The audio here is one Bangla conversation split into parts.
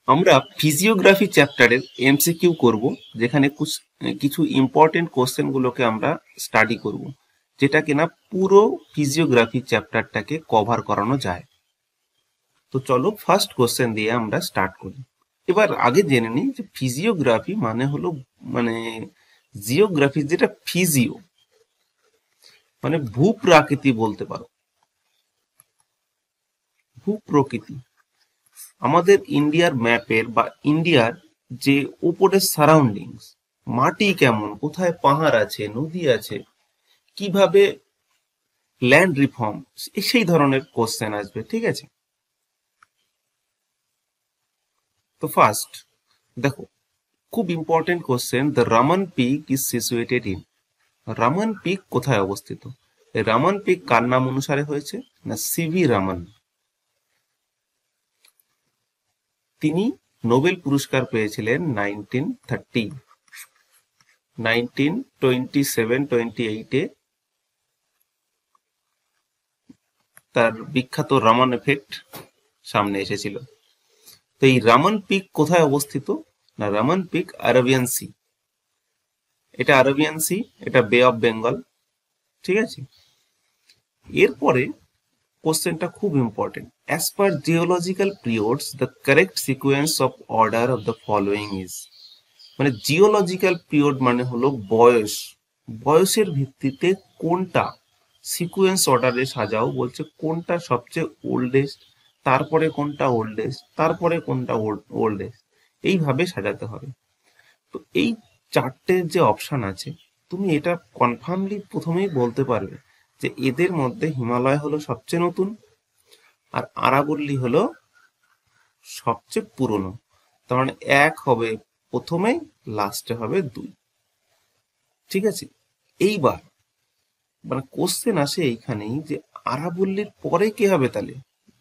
আমরা ফিজিওগ্রাফি চ্যাপ্টারের এমসিকিউ করব, যেখানে কিছু ইম্পর্টেন্ট কোশ্চেন গুলোকে আমরা স্টাডি করব, যেটা কিনা পুরো ফিজিওগ্রাফি চ্যাপ্টারটাকে কভার করানো যায়। তো চলো ফার্স্ট কোশ্চেন দিয়ে আমরা স্টার্ট করি। এবার আগে জেনে নিই যে ফিজিওগ্রাফি মানে হলো মানে জিওগ্রাফি, যেটা ফিজিও মানে ভূপ্রাকৃতি বলতে পারো, ভূপ্রকৃতি। আমাদের ইন্ডিয়ার ম্যাপের বা ইন্ডিয়ার যে উপরের সারাউন্ডিংস, মাটি কেমন, কোথায় পাহাড় আছে, নদী আছে, কিভাবে ল্যান্ড রিফর্ম, সেই ধরনের কোশ্চেন আসবে, ঠিক আছে। তো ফার্স্ট দেখো, খুব important question, the Raman peak is situated in. Raman peak কোথায় অবস্থিত? এই রামান পিক কার নাম অনুসারে হয়েছে? না সিভি রামান। তিনি নোবেল পুরস্কার পেয়েছিলেন 1927-28-এ। তার বিখ্যাত রামান এফেক্ট সামনে এসেছিল। তো এই রামান পিক কোথায় অবস্থিত? না রামান পিক আরবিয়ান সি। এটা আরবিয়ান সি, এটা বে অফ বেঙ্গল, ঠিক আছে। এরপরে কোশ্চেনটা খুব important. As per geological periods the correct sequence of order of the following is. মানে জিওলজিক্যাল পিরিয়ড মানে হলো বয়স, বয়সের ভিত্তিতে কোনটা সিকোয়েন্স অর্ডারে সাজাও, বলছে কোনটা সবচেয়ে ওল্ডেস্ট, তারপরে কোনটা ওল্ডেস্ট, তারপরে কোনটা ওল্ডেস্ট, এইভাবে সাজাতে হবে। তো এই চারটে যে অপশন আছে, তুমি এটা কনফার্মলি প্রথমেই বলতে পারবে যে এদের মধ্যে হিমালয় হলো সবচেয়ে নতুন, আর আরাবল্লী হলো সবচেয়ে পুরনো। তার মানে এক হবে প্রথমে, লাস্টে হবে দুই, ঠিক আছে। এইবার মানে কোশ্চেন আসে এইখানেই যে আরাবল্লীর পরে কি হবে তাহলে,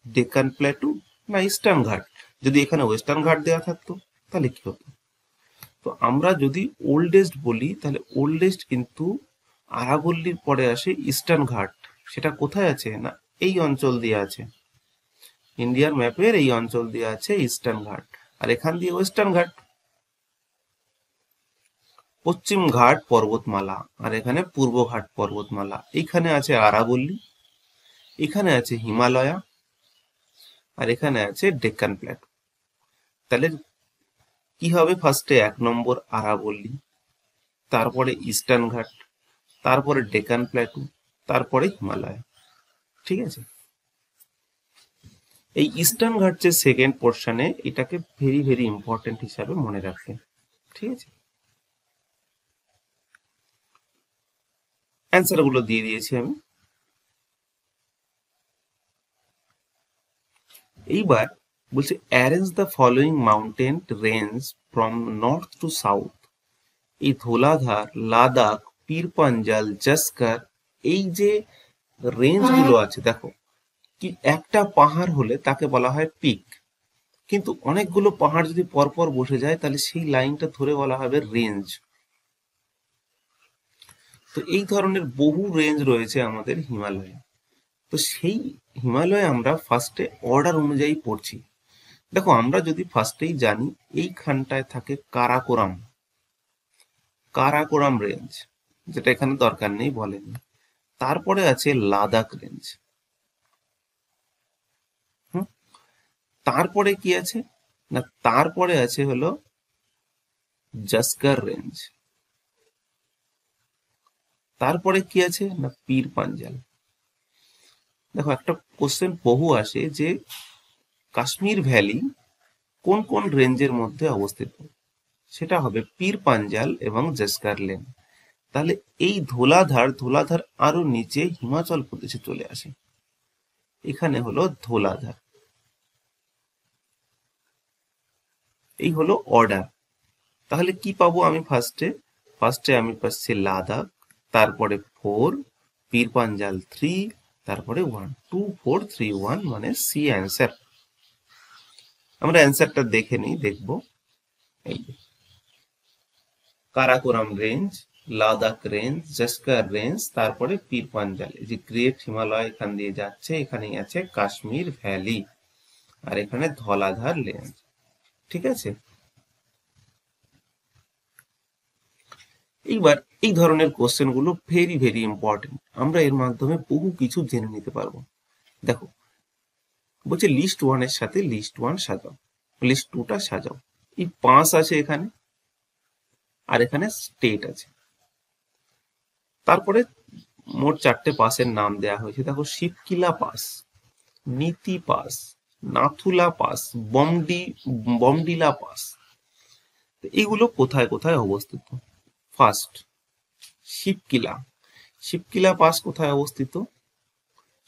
ডেকান প্ল্যাটু না ইস্টার্ন ঘাট? যদি এখানে ওয়েস্টার্ন ঘাট দেওয়া থাকতো তাহলে কি হতো? তো আমরা যদি ওল্ডেস্ট বলি, তাহলে ওল্ডেস্ট কিন্তু আরাবল্লীর পরে আসে ইস্টার্ন ঘাট। সেটা কোথায় আছে? না এই অঞ্চল দিয়ে আছে, ইন্ডিয়ার ম্যাপের এই অঞ্চল দিয়ে আছে ইস্টার্ন ঘাট, আর এখান দিয়ে ওয়েস্টার্ন ঘাট, পশ্চিম ঘাট পর্বতমালা, আর এখানে পূর্ব ঘাট পর্বতমালা। এইখানে আছে আরাবল্লী, এখানে আছে হিমালয়া, আর এখানে আছে ডেক্কান প্ল্যাটু। তাহলে কি হবে? ফার্স্টে 1 নম্বর আরাবল্লী, তারপরে ইস্টার্ন ঘাট, তারপরে ডেকান প্ল্যাটু, তারপরে হিমালয়, ঠিক আছে। এই ইস্টার্ন ঘাট যে সেকেন্ড পোর্শনে, এটাকে ভেরি ভেরি ইম্পর্টেন্ট হিসাবে মনে রাখবে, ঠিক আছে। অ্যান্সার গুলো দিয়ে দিয়েছি আমি। এইবার বলছে arrange the following mountain range from north to south. এই ধোলাধার, লাদাখ, পীর পাঞ্জাল, জস্কর, এই যে রেঞ্জ গুলো আছে, দেখো কি একটা পাহাড় হলে তাকে বলা হয় পিক, কিন্তু অনেকগুলো পাহাড় যদি পরপর বসে যায় তাহলে সেই লাইনটা ধরে বলা হবে রেঞ্জ। তো এই ধরনের বহু রেঞ্জ রয়েছে আমাদের হিমালয়ে। তো সেই হিমালয়ে আমরা ফার্স্টে অর্ডার অনুযায়ী পড়ছি। দেখো আমরা যদি ফার্স্টেই জানি এইখানটায় থাকে কারাকোরাম, কারাকোরাম রেঞ্জ, যেটা এখানে দরকার নেই বলেনি। তারপরে আছে লাদাখ রেঞ্জ, হুম। তারপরে কি আছে? না তারপরে আছে হলো জস্কর রেঞ্জ। তারপরে কি আছে? না পীর পাঞ্জাল। দেখো একটা কোশ্চেন বহু আসে যে কাশ্মীর ভ্যালি কোন কোন রেঞ্জের মধ্যে অবস্থিত, সেটা হবে পীর পাঞ্জাল এবং জস্কর লেন। তাহলে এই ধোলাধার, ধোলাধার আরো নিচে হিমাচল প্রদেশে চলে আসে, এখানে হলো ধোলাধার। এই হলো অর্ডার। তাহলে কি পাবো আমি ফার্স্টে? ফার্স্টে আমি পাচ্ছি লাদাখ, তারপরে 4, পীর পাঞ্জাল 3, তারপরে 1, 2 4 3 1, মানে সি অ্যান্সার। আমরা অ্যান্সারটা দেখে নিই, দেখবো। এই যে Karakoram range, Ladakh range, Zanskar range, তারপরে পীর পাঞ্জাল। এই যে গ্রেট হিমালয় এখান দিয়ে যাচ্ছে, এখানেই আছে কাশ্মীর ভ্যালি, আর এখানে ধলাধার রেঞ্জ। ঠিক আছে। এইবার এই ধরনের কোশ্চেন গুলো ভেরি ভেরি ইম্পর্টেন্ট, আমরা এর মাধ্যমে বহু কিছু জেনে নিতে পারবো। দেখো বলছে লিস্ট ওয়ান এর সাথে লিস্ট ওয়ান সাজাও, লিস্ট টুটা সাজাও। এই পাস আছে এখানে, আর এখানে স্টেট আছে। তারপরে মোট 4টে পাসের নাম দেয়া হয়েছে। দেখো শিবকিলা পাস, নীতি pass, Nathula pass, Bomdila pass. এগুলো কোথায় কোথায় অবস্থিত? ফার্স্ট শিবকিলা। শিবকিলা পাস কোথায় অবস্থিত?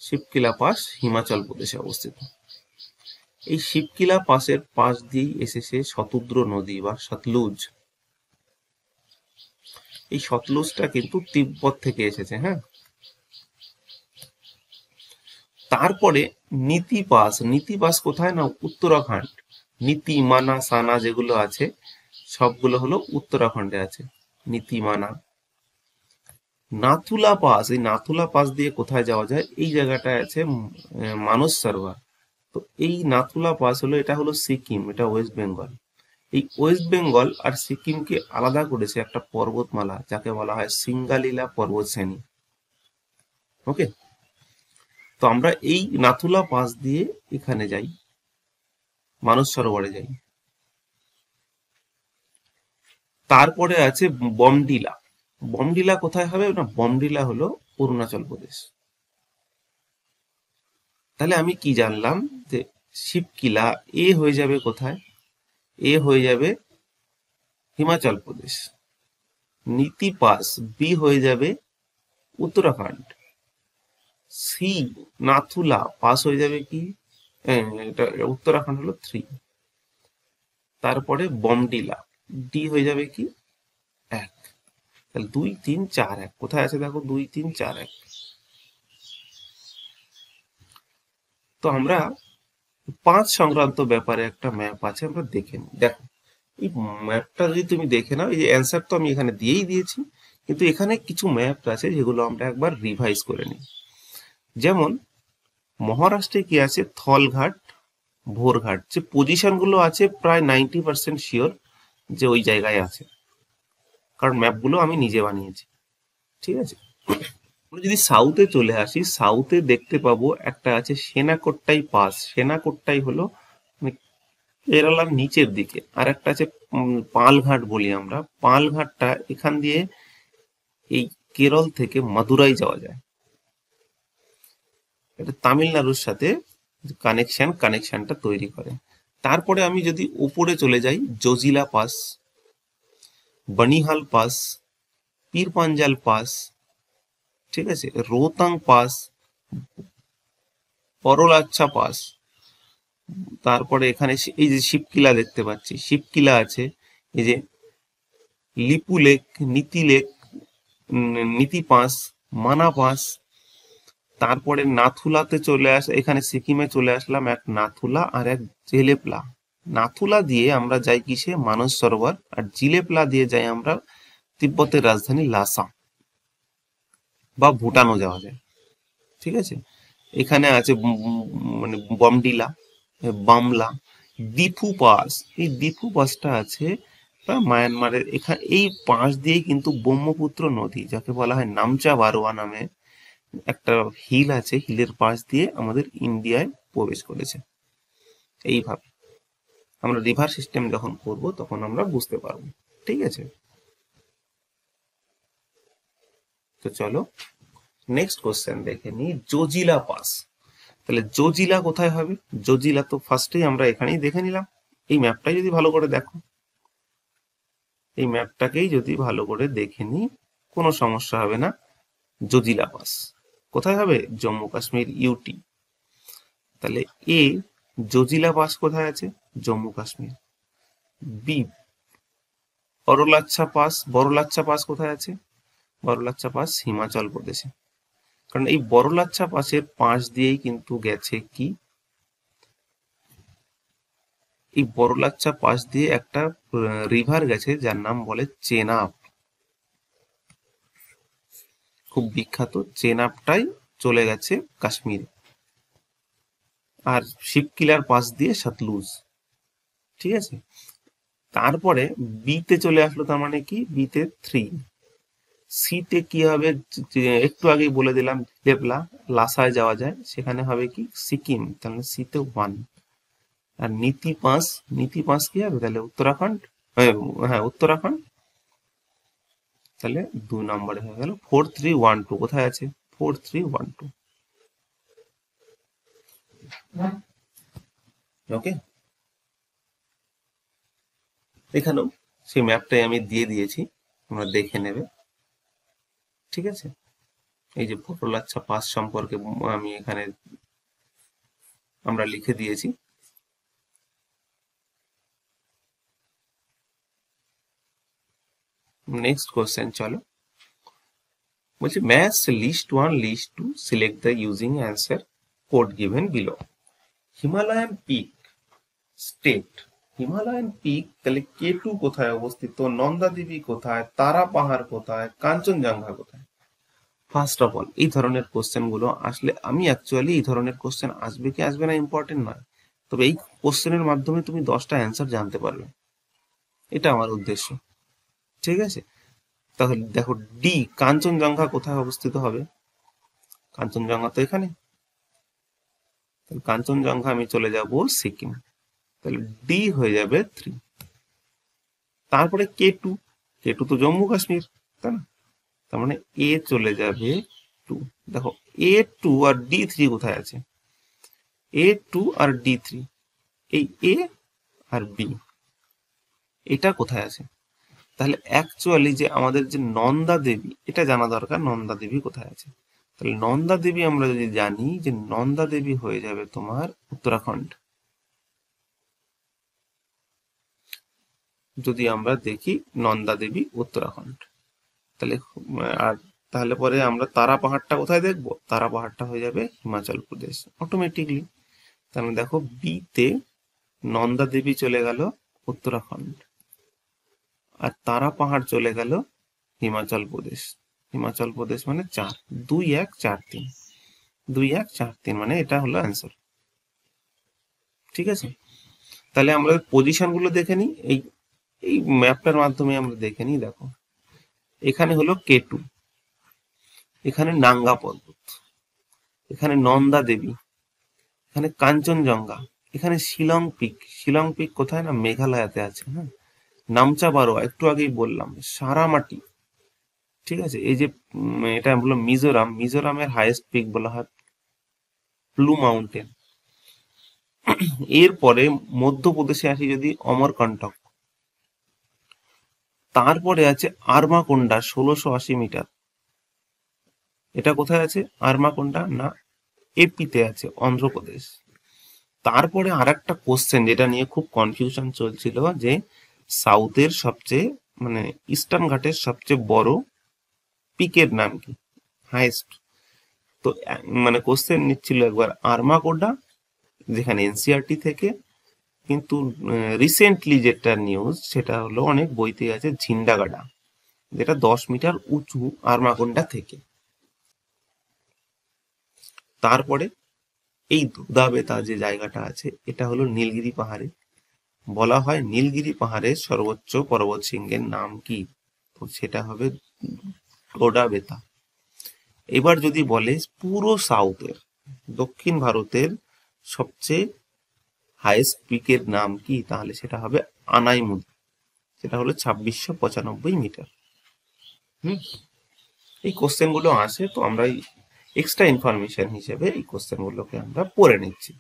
শিবকিলা পাস হিমাচল প্রদেশে অবস্থিত। এই শিবকিলা পাসের পাশ দিয়েই এসেছে শতদ্র নদী বা সতলুজ। এই সতলুজটা কিন্তু তিব্বত থেকে এসেছে, হ্যাঁ। তারপরে নীতি পাস, নীতি পাস কোথায়? না উত্তরাখণ্ড। নীতি, মানা, সানা যেগুলো আছে সবগুলো হলো উত্তরাখণ্ডে আছে। নীতি, মানা। নাথুলা পাস, এই নাথুলা পাস দিয়ে কোথায় যাওয়া যায়? এই জায়গাটায় আছে মানস সরোবর। তো এই নাথুলা পাস হলো, এটা হলো সিকিম, এটা ওয়েস্ট বেঙ্গল। এই ওয়েস্ট বেঙ্গল আর সিকিমকে আলাদা করেছে একটা পর্বতমালা, যাকে বলা হয় সিঙ্গালীলা পর্বত শ্রেণী। ওকে, তো আমরা এই নাথুলা পাস দিয়ে এখানে যাই, মানস সরোবরে যাই। তারপরে আছে বমডিলা। বমডিলা কোথায় হবে? না বমডিলা হলো অরুণাচল প্রদেশ। তাহলে আমি কি জানলাম? যে শিবকিলা এ হয়ে যাবে কোথায়? এ হয়ে যাবে হিমাচল প্রদেশ। নীতি পাস বি হয়ে যাবে উত্তরাখণ্ড। সি নাথুলা পাস হয়ে যাবে কি? এটা উত্তরাখণ্ড হলো 3। তারপরে বমডিলা ডি হয়ে যাবে কি? 1। তাহলে 2 3 4 1 কোথায় আছে? দেখো 2 3 4 1। তো আমরা 5 সংক্রান্ত ব্যাপারে একটা ম্যাপ আছে, আমরা দেখে নিই। দেখো এই ম্যাপটা যদি তুমি দেখে নাও, এই যে অ্যান্সার তো আমি এখানে দিয়েই দিয়েছি, কিন্তু এখানে কিছু ম্যাপ আছে যেগুলো আমরা একবার রিভাইজ করে নিই। যেমন মহারাষ্ট্রে কি আছে? থলঘাট, ভোরঘাট। যে পজিশন গুলো আছে প্রায় 90% শিওর যে ওই জায়গায় আছে, কারণ ম্যাপগুলো আমি নিজে বানিয়েছি। ঠিক আছে, আমরা যদি সাউথে চলে আসি, সাউথে দেখতে পাবো একটা আছে সেনাকোট্টাই পাস। সেনাকোট্টাই হলো মানে কেরালার নিচের দিকে। আর একটা আছে পালঘাট বলি আমরা। পালঘাটটা এখান দিয়ে এই কেরল থেকে মাদুরাই যাওয়া যায়। এটা তামিলনাড়ুর সাথে কানেকশনটা তৈরি করে। তারপরে আমি যদি উপরে চলে যাই, জজিলা পাস, বনিহাল পাস, পীর পাঞ্জাল পাস, ঠিক আছে, রোহতাং পাস, পরলাচ্ছা পাস। তারপরে এখানে এই যে শিবকিলা দেখতে পাচ্ছি, শিবকিলা আছে। এই যে লিপু লেক, নীতি লেক, নীতি পাস, মানা পাস। তারপরে নাথুলাতে চলে এখানে সিকিমে চলে আসলাম, এক নাথুলা আর এক জিলেপলা। নাথুলা দিয়ে আমরা যাই কিসে? মানস সরোবর। আর জিলেপলা দিয়ে যাই আমরা তিব্বতের রাজধানী লাসা, বা ভুটানও যাওয়া যায়। ঠিক আছে, এখানে আছে মানে বমডিলা, বামলা, দিফু পাস। এই দিফু পাসটা আছে মায়ানমারের। এখানে এই পাশ দিয়ে কিন্তু ব্রহ্মপুত্র নদী, যাকে বলা হয় নামচা বারোয়া নামে একটা হিল আছে, হিলের পাশ দিয়ে আমাদের ইন্ডিয়ায় প্রবেশ করেছে। এইভাবে আমরা রিভার সিস্টেম যখন করব তখন আমরা বুঝতে পারবো। ঠিক আছে, তো চলো নেক্সট কোশ্চেন দেখে নিই। জজিলা পাস। তাহলে জজিলা কোথায় হবে? জজিলা তো ফার্স্টেই আমরা এখানেই দেখে নিলাম। এই ম্যাপটাই যদি ভালো করে দেখো, এই ম্যাপটাকেই যদি ভালো করে দেখে নিই, কোনো সমস্যা হবে না। জজিলা পাস কোথায় হবে? জম্মু কাশ্মীর, ইউটি। তাহলে এ জজিলা পাস কোথায় আছে? Jammu Kashmir. B Baralacha pass. Baralacha pass কোথায় আছে? বড়লাচ্ছা পাস হিমাচল প্রদেশে। কারণ এই বড়লাচ্ছা পাসের পাশ দিয়েই কিন্তু গেছে কি? এই বড়লাচ্ছা পাস দিয়ে একটা রিভার গেছে যার নাম বলে চেনাব। খুব বিখ্যাত চেনাবটাই চলে গেছে কাশ্মীরে। আর শিবকিলার পাশ দিয়ে সতলুজ। ঠিক আছে, তারপরে বিতে চলে আসলো, তার মানে কি বিতে 3, সিতে কি হবে একটু আগেই বলে দিলাম, লেপলা লাসায় যাওয়া যায়, সেখানে হবে কি সিকিম, তাহলে সিতে 1। আর নীতি 5 কি হবে তাহলে উত্তরাখণ্ড, হ্যাঁ উত্তরাখণ্ড, তাহলে 2 নম্বরে হয়ে গেল 4312। কোথায় আছে 4312? ওকে, এখানেও সেই ম্যাপটাই আমি দিয়ে দিয়েছি, তোমরা দেখে নেবে। ঠিক আছে, এই যে পটলাচ্ছা পাস সম্পর্কে আমি এখানে আমরা লিখে দিয়েছি। নেক্সট কোশ্চেন চলো, বলছে match list 1 list 2 select the using answer code given below. Himalayan peak state, Himalayan peak তাহলে K2 কোথায় অবস্থিত, নন্দা দেবী কোথায়, তারা পাহাড় কোথায়, কাঞ্চনজঙ্ঘা কোথায়? ফার্স্ট অফ অল এই ধরনের কোশ্চেন গুলো আসলে আমি অ্যাকচুয়ালি এই ধরনের কোশ্চেন আসবে কি আসবে না ইম্পর্টেন্ট নয়, তবে এই কোশ্চেনের মাধ্যমে তুমি 10টা অ্যান্সার জানতে পারবে, এটা আমার উদ্দেশ্য। ঠিক আছে, তাহলে দেখো ডি কাঞ্চনজঙ্ঘা কোথায় অবস্থিত হবে, কাঞ্চনজঙ্ঘা তো এখানে, তাহলে কাঞ্চনজঙ্ঘা আমি চলে যাব সিকিম, তাহলে ডি হয়ে যাবে 3। তারপরে K2 তো জম্মু কাশ্মীর, তাই না, তার মানে এ চলে যাবে 2। দেখো A2 আর D3 কোথায় আছে, A2 আর D3, এই এ আর বি এটা কোথায় আছে, তাহলে অ্যাকচুয়ালি যে আমাদের যে নন্দা দেবী এটা জানা দরকার, নন্দা দেবী কোথায় আছে। তাহলে নন্দা দেবী আমরা যদি জানি যে নন্দা দেবী হয়ে যাবে তোমার উত্তরাখণ্ড, যদি আমরা দেখি নন্দা দেবী উত্তরাখণ্ড, তাহলে আর তাহলে পরে আমরা তারা পাহাড়টা কোথায় দেখবো, তারা পাহাড়টা হয়ে যাবে হিমাচল প্রদেশ অটোমেটিকলি। তাহলে দেখো বিতে নন্দা দেবী চলে গেল উত্তরাখণ্ড, আর তারা পাহাড় চলে গেল হিমাচল প্রদেশ, হিমাচল প্রদেশ মানে 4, 2 1 4 3, 2 1 4 3 মানে এটা হলো অ্যান্সার। ঠিক আছে, তাহলে আমরা পজিশন গুলো দেখে নিই, এই এই ম্যাপটার মাধ্যমে আমরা দেখে নিই। দেখো এখানে হলো K2, এখানে নাঙ্গা পর্বত, এখানে নন্দা দেবী, এখানে কাঞ্চনজঙ্ঘা, এখানে শিলং পিক, শিলং পিক কোথায় না মেঘালয়াতে আছে, হ্যাঁ, নামচা বারোয়া একটু আগেই বললাম, সারামাটি, ঠিক আছে, এই যে এটা হলো মিজোরাম, মিজোরামের হাইয়েস্ট পিক বলা হয় ব্লু মাউন্টেন। এরপরে মধ্যপ্রদেশে আসি যদি অমরকন্টক, তারপরে আছে আরমাকোন্ডা 1680 মিটার, এটা কোথায় আছে আরমাকোন্ডা না এপিতে আছে অন্ধ্রপ্রদেশ। তারপরে আর একটা কোশ্চেন যেটা নিয়ে খুব কনফিউশন চলছিল যে সাউথের সবচেয়ে মানে ইস্টার্ন ঘাটের সবচেয়ে বড় পিকের নাম কি, হাইস্ট, তো মানে কোশ্চেন নিচ্ছিল একবার আরমাকোন্ডা যেখানে এনসিআরটি থেকে, কিন্তু রিসেন্টলি যেটা নিউজ সেটা হলো অনেক বইতে আছে ঝিন্ডাগাডা, যেটা 10 মিটার উঁচু আরমাকোন্ডা থেকে। তারপরে এই দুধাবেতা যে জায়গাটা আছে এটা হলো নীলগিরি পাহাড়ে, বলা হয় নীলগিরি পাহাড়ের সর্বোচ্চ পর্বত শৃঙ্গের নাম কি, তো সেটা হবে ডোডাবেতা। এবার যদি বলে পুরো সাউথের দক্ষিণ ভারতের সবচেয়ে হাইয়েস্ট পিকের নাম কি, তাহলে সেটা হবে আনাইমুদি, সেটা হলো 2695 মিটার। এই কোশ্চেন গুলো আসে, তো আমরা এক্সট্রা ইনফরমেশন হিসেবে এই কোশ্চেন গুলোকে আমরা পড়ে নিচ্ছি।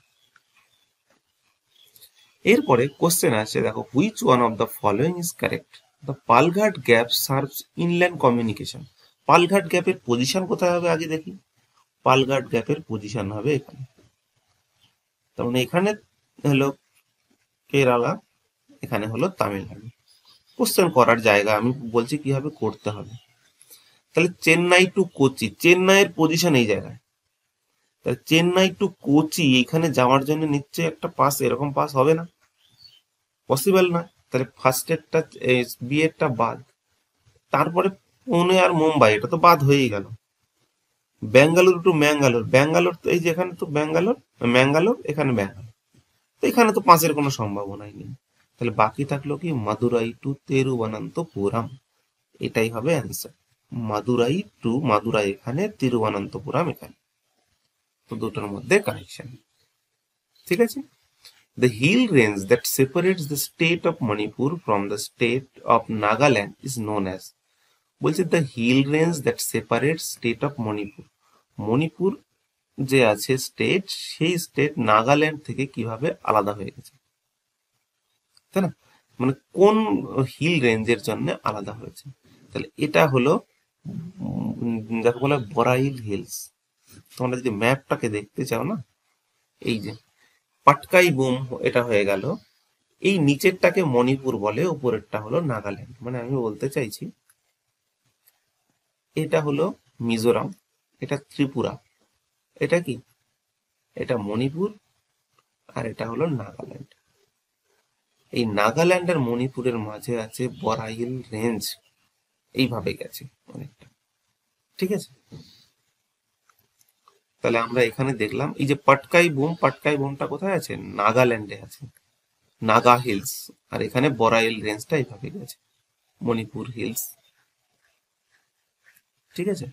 এরপরে কোশ্চেন আছে, দেখো which one of the following is correct, the Palghat gap serves inland communication. Palghat গ্যাপের পজিশন কোথায় হবে আগে দেখি, পালঘাট গ্যাপের পজিশন হবে এখানে, তার মানে এখানে হলো কেরালা, এখানে হলো তামিলনাড়ু। কোশ্চেন করার জায়গা আমি বলছি কিভাবে করতে হবে। তাহলে চেন্নাই টু কোচি, চেন্নাইয়ের পজিশন এই জায়গায়, তাহলে চেন্নাই টু কোচি এখানে যাওয়ার জন্য নিশ্চয়ই একটা পাস, এরকম পাস হবে না, পসিবল না, তাহলে ফার্স্ট এরটা বি এরটা বাদ। তারপরে পুনে আর মুম্বাই এটা তো বাদ হয়েই গেল। ব্যাঙ্গালোর টু ম্যাঙ্গালোর, ব্যাঙ্গালোর তো এই যে এখানে তো ব্যাঙ্গালোর ম্যাঙ্গালোর, এখানে ব্যাঙ্গালোর, তো এখানে তো পাঁচের কোনো সম্ভাবনাই নেই। তাহলে বাকি থাকলো কি মাদুরাই টু তিরুবনন্তপুরম, এটাই হবে অ্যান্সার। মাদুরাই টু মাদুরাই এখানে, তিরুবনন্তপুরম এখানে, তো দুটোর মধ্যে কানেকশন। ঠিক আছে। The hill range that separates the state of Manipur from the state of Nagaland is known as, বলছে the hill range that separates state of Manipur, Manipur যে আছে স্টেট, সেই স্টেট নাগাল্যান্ড থেকে কিভাবে আলাদা হয়ে গেছে, তাই না? মানে কোন হিল রেঞ্জের জন্য আলাদা হয়েছে, তাহলে এটা হলো যাকে বলা হয় বরাইল হিলস। তোমরা যদি ম্যাপটাকে দেখতে চাও না, এই যে পাটকাই বুম এটা হয়ে গেল, এই নিচেরটাকে মণিপুর বলে, উপরেরটা হলো নাগাল্যান্ড। মানে আমি বলতে চাইছি এটা হলো মিজোরাম, এটা ত্রিপুরা, এটা কি, এটা মণিপুর, আর এটা হলো নাগাল্যান্ড। এই নাগাল্যান্ড আর মণিপুরের মাঝে আছে বরাইল রেঞ্জ, এইভাবে গেছে অনেকটা। ঠিক আছে, তাহলে আমরা এখানে দেখলাম এই যে পাটকাই বুম, পাটকাই বুমটা কোথায় আছে, নাগাল্যান্ডে আছে, নাগা হিলস, আর এখানে বরাইল রেঞ্জটা এইভাবে গেছে, মণিপুর হিলস। ঠিক আছে,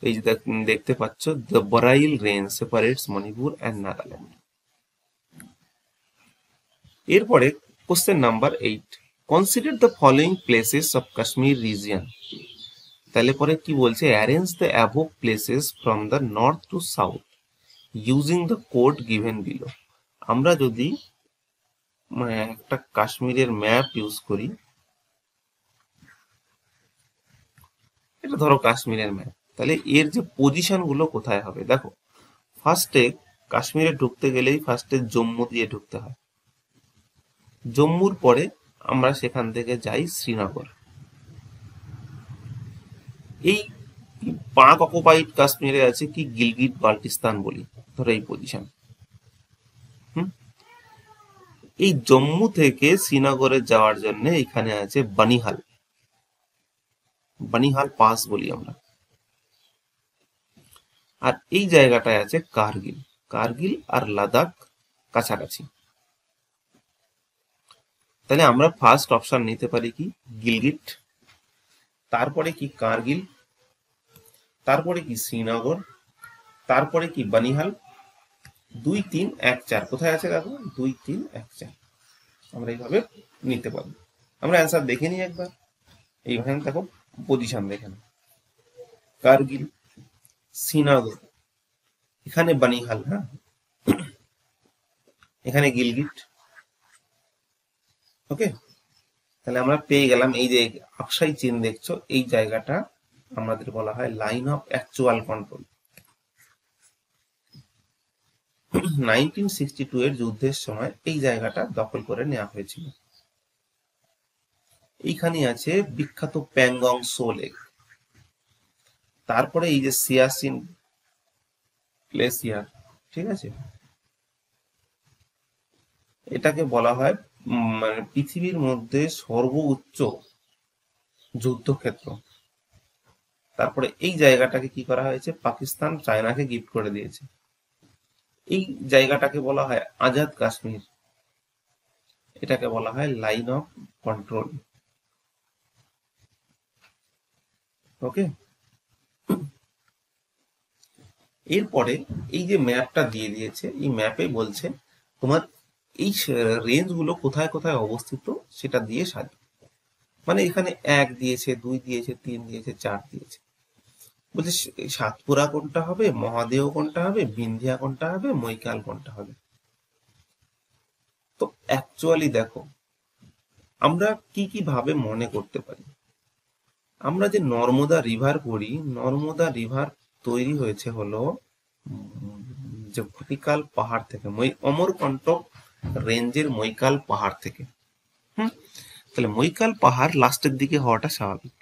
এই যে দেখতে পাচ্ছ the Barail range separates Manipur and Nagaland. এরপরে question number 8, consider the following places of Kashmir region. তাহলে পরে কি বলছে, arrange the above places from the north to south using the code given below. আমরা যদি একটা কাশ্মীরের ম্যাপ ইউজ করি, এটা ধরো কাশ্মীরের ম্যাপ, তাহলে এর যে পজিশন গুলো কোথায় হবে, দেখো ফার্স্টে কাশ্মীরে ঢুকতে গেলেই ফার্স্টে জম্মু দিয়ে ঢুকতে হয়, জম্মুর পরে আমরা সেখান থেকে যাই শ্রীনগর। এই পাক অকুপাইড কাশ্মীরে আছে কি গিলগিট বাল্টিস্তান বলি, ধরো এই পজিশন। এই জম্মু থেকে শ্রীনগরে যাওয়ার জন্য এখানে আছে বানিহাল, বানিহাল পাস বলি আমরা। আর এই জায়গাটায় আছে কার্গিল, কার্গিল আর লাদাখ কাছাকাছি। তাহলে আমরা ফার্স্ট অপশন নিতে পারি কি গিলগিট, তারপরে কি কার্গিল, তারপরে কি শ্রীনগর, তারপরে কি বানিহাল। 2 3 1 4 কোথায় আছে দেখো, 2 3 1 4 আমরা এইভাবে নিতে পারি। আমরা অ্যান্সার দেখে নিই একবার, এইখানে দেখো পজিশন দেখে নাও, কার্গিল, শ্রীনগর, এখানে বানিহাল, হ্যাঁ এখানে গিলগিট। ওকে, তাহলে আমরা পেয়ে গেলাম, এই যে আকসাই চিহ্ন দেখছো, এই জায়গাটা আমাদের বলা হয় লাইন অফ অ্যাকচুয়াল কন্ট্রোল। 1962 এর যুদ্ধের সময় এই জায়গাটা দখল করে নেওয়া হয়েছিল। এইখানে আছে বিখ্যাত প্যাংগং সো লেক, তারপরে এই যে সিয়াচিন গ্লেসিয়ার। ঠিক আছে, এটাকে বলা হয় মানে পৃথিবীর মধ্যে সর্বোচ্চ যুদ্ধক্ষেত্র। তারপরে এই জায়গাটাকে কি করা হয়েছে, পাকিস্তান চায়নাকে গিফট করে দিয়েছে। এই জায়গাটাকে বলা হয় আজাদ কাশ্মীর, এটাকে বলা হয় লাইন অফ কন্ট্রোল। ওকে, এরপরে এই যে ম্যাপটা দিয়ে দিয়েছে, এই ম্যাপে বলছে তোমার এই রেঞ্জ গুলো কোথায় কোথায় অবস্থিত সেটা দিয়ে সাজাও। মানে এখানে 1 দিয়েছে, 2 দিয়েছে, 3 দিয়েছে, 4 দিয়েছে। বলছে সাতপুরা কোনটা হবে, মহাদেও কোনটা হবে, বিন্ধিয়া কোনটা হবে, মৈকাল কোনটা হবে। তো অ্যাকচুয়ালি দেখো আমরা কি কি ভাবে মনে করতে পারি, আমরা যে নর্মদা রিভার পড়ি, নর্মদা রিভার তৈরি হয়েছে হলো যে ভাটিকাল পাহাড় থেকে, অমরকণ্টক রেঞ্জের মৈকাল পাহাড় থেকে। তাহলে মৈকাল পাহাড় লাস্টের দিকে হওয়াটা স্বাভাবিক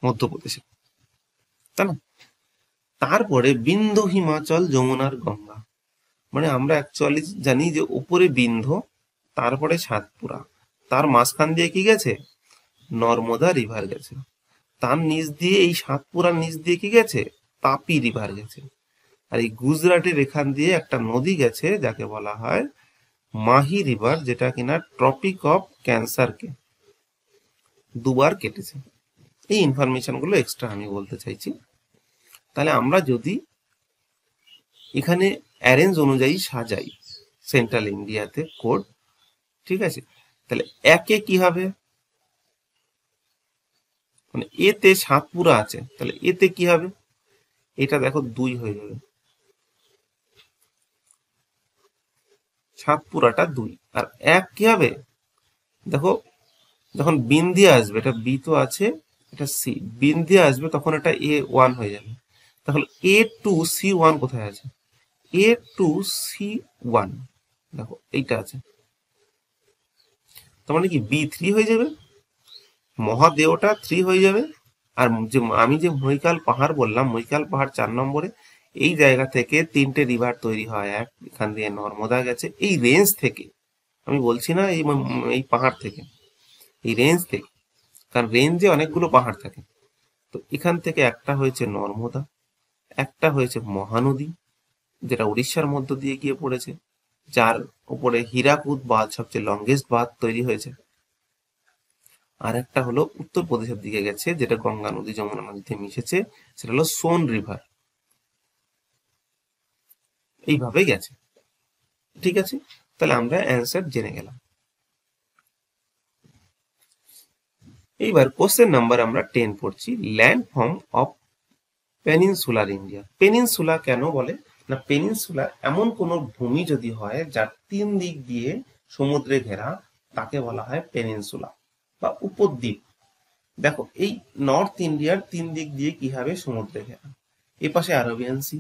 মধ্যপ্রদেশে, তাই না? তারপরে বিন্ধ্য, হিমাচল, যমুনার গঙ্গা, মানে আমরা অ্যাকচুয়ালি জানি যে উপরে বিন্ধ্য, তারপরে সাতপুরা, তার মাঝখান দিয়ে কি গেছে, নর্মদা রিভার গেছে, তার নিচ দিয়ে এই সাতপুরার নিচ দিয়ে কি গেছে, তাপি রিভার গেছে। আর এই গুজরাটের এখান দিয়ে একটা নদী গেছে যাকে বলা হয় মাহি রিভার, যেটা কিনা ট্রপিক অফ ক্যান্সারকে দুবার কেটেছে। এই ইনফরমেশন গুলো এক্সট্রা আমি বলতে চাইছি। তাহলে আমরা যদি এখানে অ্যারেঞ্জ অনুযায়ী সাজাই সেন্ট্রাল ইন্ডিয়াতে কোড, ঠিক আছে, তাহলে একে কি হবে, মানে এতে সাতপুরা আছে, তাহলে এতে কি হবে, এটা দেখো 2 হয়ে যাবে, সাতপুরাটা 2, আর এক কি হবে, দেখো যখন বিন্দি আসবে, এটা বি তো আছে, এটা সি, বিন্দি আসবে তখন এটা A1 হয়ে যাবে। তাহলে A2C1 কোথায় আছে, A2C1 দেখো এইটা আছে, তার মানে কি B3 হয়ে যাবে, মহাদেওটা 3 হয়ে যাবে। আর যে আমি যে মৈকাল পাহাড় বললাম, মৈকাল পাহাড় 4 নম্বরে, এই জায়গা থেকে 3টে রিভার তৈরি হয়, এক এখান দিয়ে নর্মদা গেছে, এই রেঞ্জ থেকে, আমি বলছি না এই পাহাড় থেকে, এই রেঞ্জ থেকে, কারণ রেঞ্জে অনেকগুলো পাহাড় থাকে। তো এখান থেকে একটা হয়েছে নর্মদা, একটা হয়েছে মহানদী, যেটা উড়িষ্যার মধ্য দিয়ে গিয়ে পড়েছে, যার উপরে হীরাকুদ বাঁধ সবচেয়ে লংগেস্ট বাঁধ তৈরি হয়েছে। আর একটা হলো উত্তরপ্রদেশের দিকে গেছে, যেটা গঙ্গা নদী যমুনা নদীতে মিশেছে, সেটা হলো সোন রিভার, এইভাবে গেছে। ঠিক আছে, তাহলে আমরা অ্যান্সার জেনে গেলাম। এইবার কোশ্চেন নাম্বার আমরা 10 পড়ছি, land form of peninsular India. Peninsula কেন বলে না, পেনিনসুলা এমন কোন ভূমি যদি হয় যার 3 দিক দিয়ে সমুদ্রে ঘেরা, তাকে বলা হয় পেনিনসুলা বা উপদ্বীপ। দেখো এই নর্থ ইন্ডিয়ার 3 দিক দিয়ে কি হবে, সমুদ্রে ঘেরা, এ পাশে আরবিয়ান সি,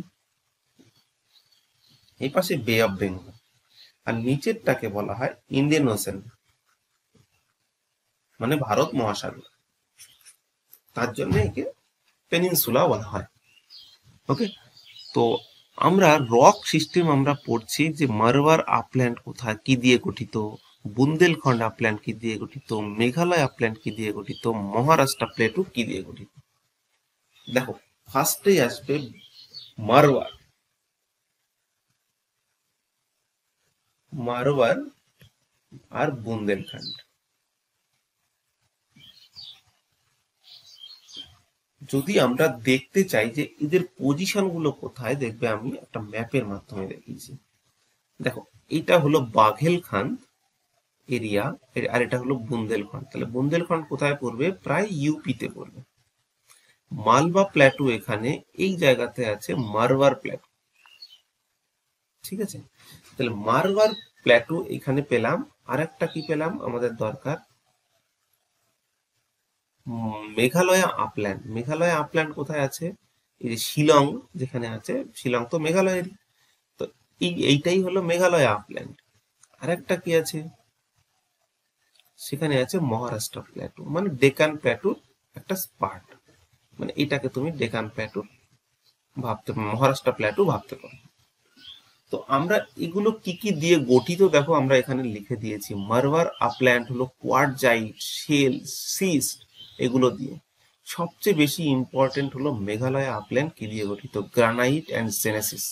এই পাশে বে অফ বেঙ্গল, আর নিচেরটাকে বলা হয় ইন্ডিয়ান ওশেন, মানে ভারত মহাসাগর, তার জন্য একে পেনিনসুলা বলা হয়। ওকে, তো আমরা রক সিস্টেম আমরা পড়ছি যে মারওয়ার আপল্যান্ড কোথায় কি দিয়ে গঠিত, বুন্দেলখণ্ড আপল্যান্ড কি দিয়ে গঠিত, মেঘালয় আপল্যান্ড কি দিয়ে গঠিত, মহারাষ্ট্র প্লেটু কি দিয়ে গঠিত। দেখো ফার্স্টেই আসবে মারওয়ার, মারওয়ার আর বুন্দেলখণ্ড। যদি আমরা দেখতে চাই যে এদের পজিশন গুলো কোথায়, দেখবে আমি একটা ম্যাপের মাধ্যমে দেখিয়েছি। দেখো এটা হলো বাঘেলখান এরিয়া, আর এটা হলো বুন্দেলখণ্ড। তাহলে বুন্দেলখণ্ড কোথায় পড়বে, প্রায় ইউপিতে পড়বে। মালবা প্ল্যাটু এখানে এই জায়গাতে আছে মারওয়ার প্ল্যাটু, ঠিক আছে। তাহলে মারওয়ার প্ল্যাটু এখানে পেলাম, আর একটা কি পেলাম আমাদের দরকার, মেঘালয়া আপল্যান্ড। মেঘালয়া আপল্যান্ড কোথায় আছে, এই যে শিলং যেখানে আছে, শিলং তো মেঘালয়েরই, তো এইটাই হলো মেঘালয়া আপল্যান্ড। আর একটা কি আছে, সেখানে আছে মহারাষ্ট্র প্ল্যাটু, মানে ডেকান প্ল্যাটুর একটা পার্ট, মানে এটাকে তুমি ডেকান প্ল্যাটু ভাবতে, মহারাষ্ট্র প্ল্যাটু ভাবতে পারো। তো আমরা এগুলো কি কি দিয়ে গঠিত, দেখো আমরা এখানে লিখে দিয়েছি। মারওয়ার আপল্যান্ড হলো কোয়ার্টজাইট, শেল, সিস্ট, এগুলো দিয়ে। সবচেয়ে বেশি ইম্পর্টেন্ট হলো মেঘালয় আপল্যান্ড কি দিয়ে গঠিত, গ্রানাইট অ্যান্ড জেনেসিস,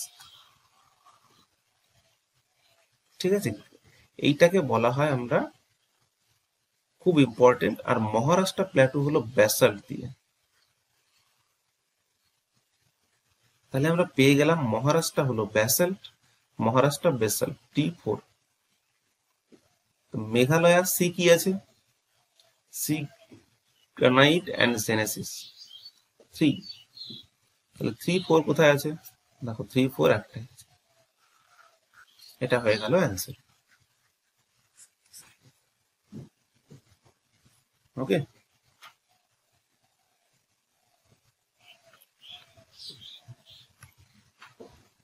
ঠিক আছে, এইটাকে বলা হয় আমরা খুব ইম্পর্টেন্ট। আর মহারাষ্ট্র প্ল্যাটু হলো ব্যাসাল্ট দিয়ে। তাহলে আমরা পেয়ে গেলাম মহারাষ্ট্র হলো basalt, Maharashtra basalt T4। Meghalaya C কি আছে, সি গ্রানাইট অ্যান্ড জেনেসিস 3। তাহলে 3 4 কোথায় আছে, দেখো 3 4 একটাই, এটা হয়ে গেল অ্যান্সার। ওকে,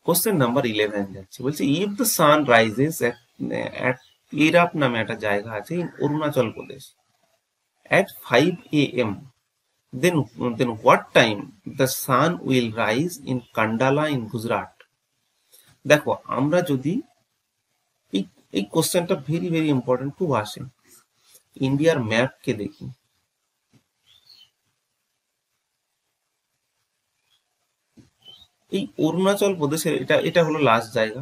কোশ্চেন নাম্বার 11 যাচ্ছে, বলছে ইফ দ্য সান রাইজেস এট ইরাপ নামে একটা জায়গা আছে in Arunachal Pradesh at 5 a.m. then what time the sun will rise in Kandala in Gujarat। দেখো আমরা যদি এই এই কোশ্চেনটা ভেরি ভেরি ইম্পর্টেন্ট, খুব আসে, ইন্ডিয়ার ম্যাপকে দেখি। এই অরুণাচল প্রদেশের এটা এটা হলো লাস্ট জায়গা,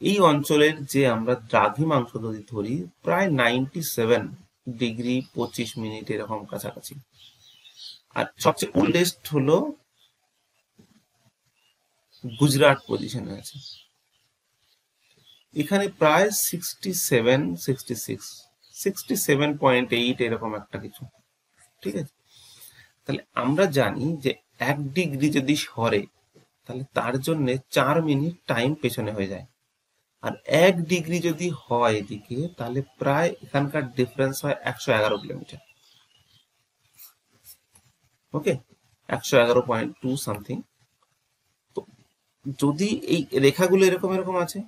এই অঞ্চলের যে আমরা দ্রাঘিমাংশ যদি ধরি প্রায় 97 ডিগ্রি 25 মিনিট এরকম কাছাকাছি। আর সবচেয়ে ওল্ডেস্ট হলো গুজরাট পজিশনে আছে, এখানে প্রায় 67 এরকম একটা কিছু। ঠিক আছে, তাহলে আমরা জানি যে 1 ডিগ্রি যদি সরে তাহলে তার জন্য 4 মিনিট টাইম পেছনে হয়ে যায়, আর 1 ডিগ্রি যদি হয় এদিকে তাহলে প্রায় এখানকার ডিফারেন্স হয় 111 কিলোমিটার। ওকে, 111.2 সামথিং। তো যদি এই রেখাগুলো এরকম এরকম আছে,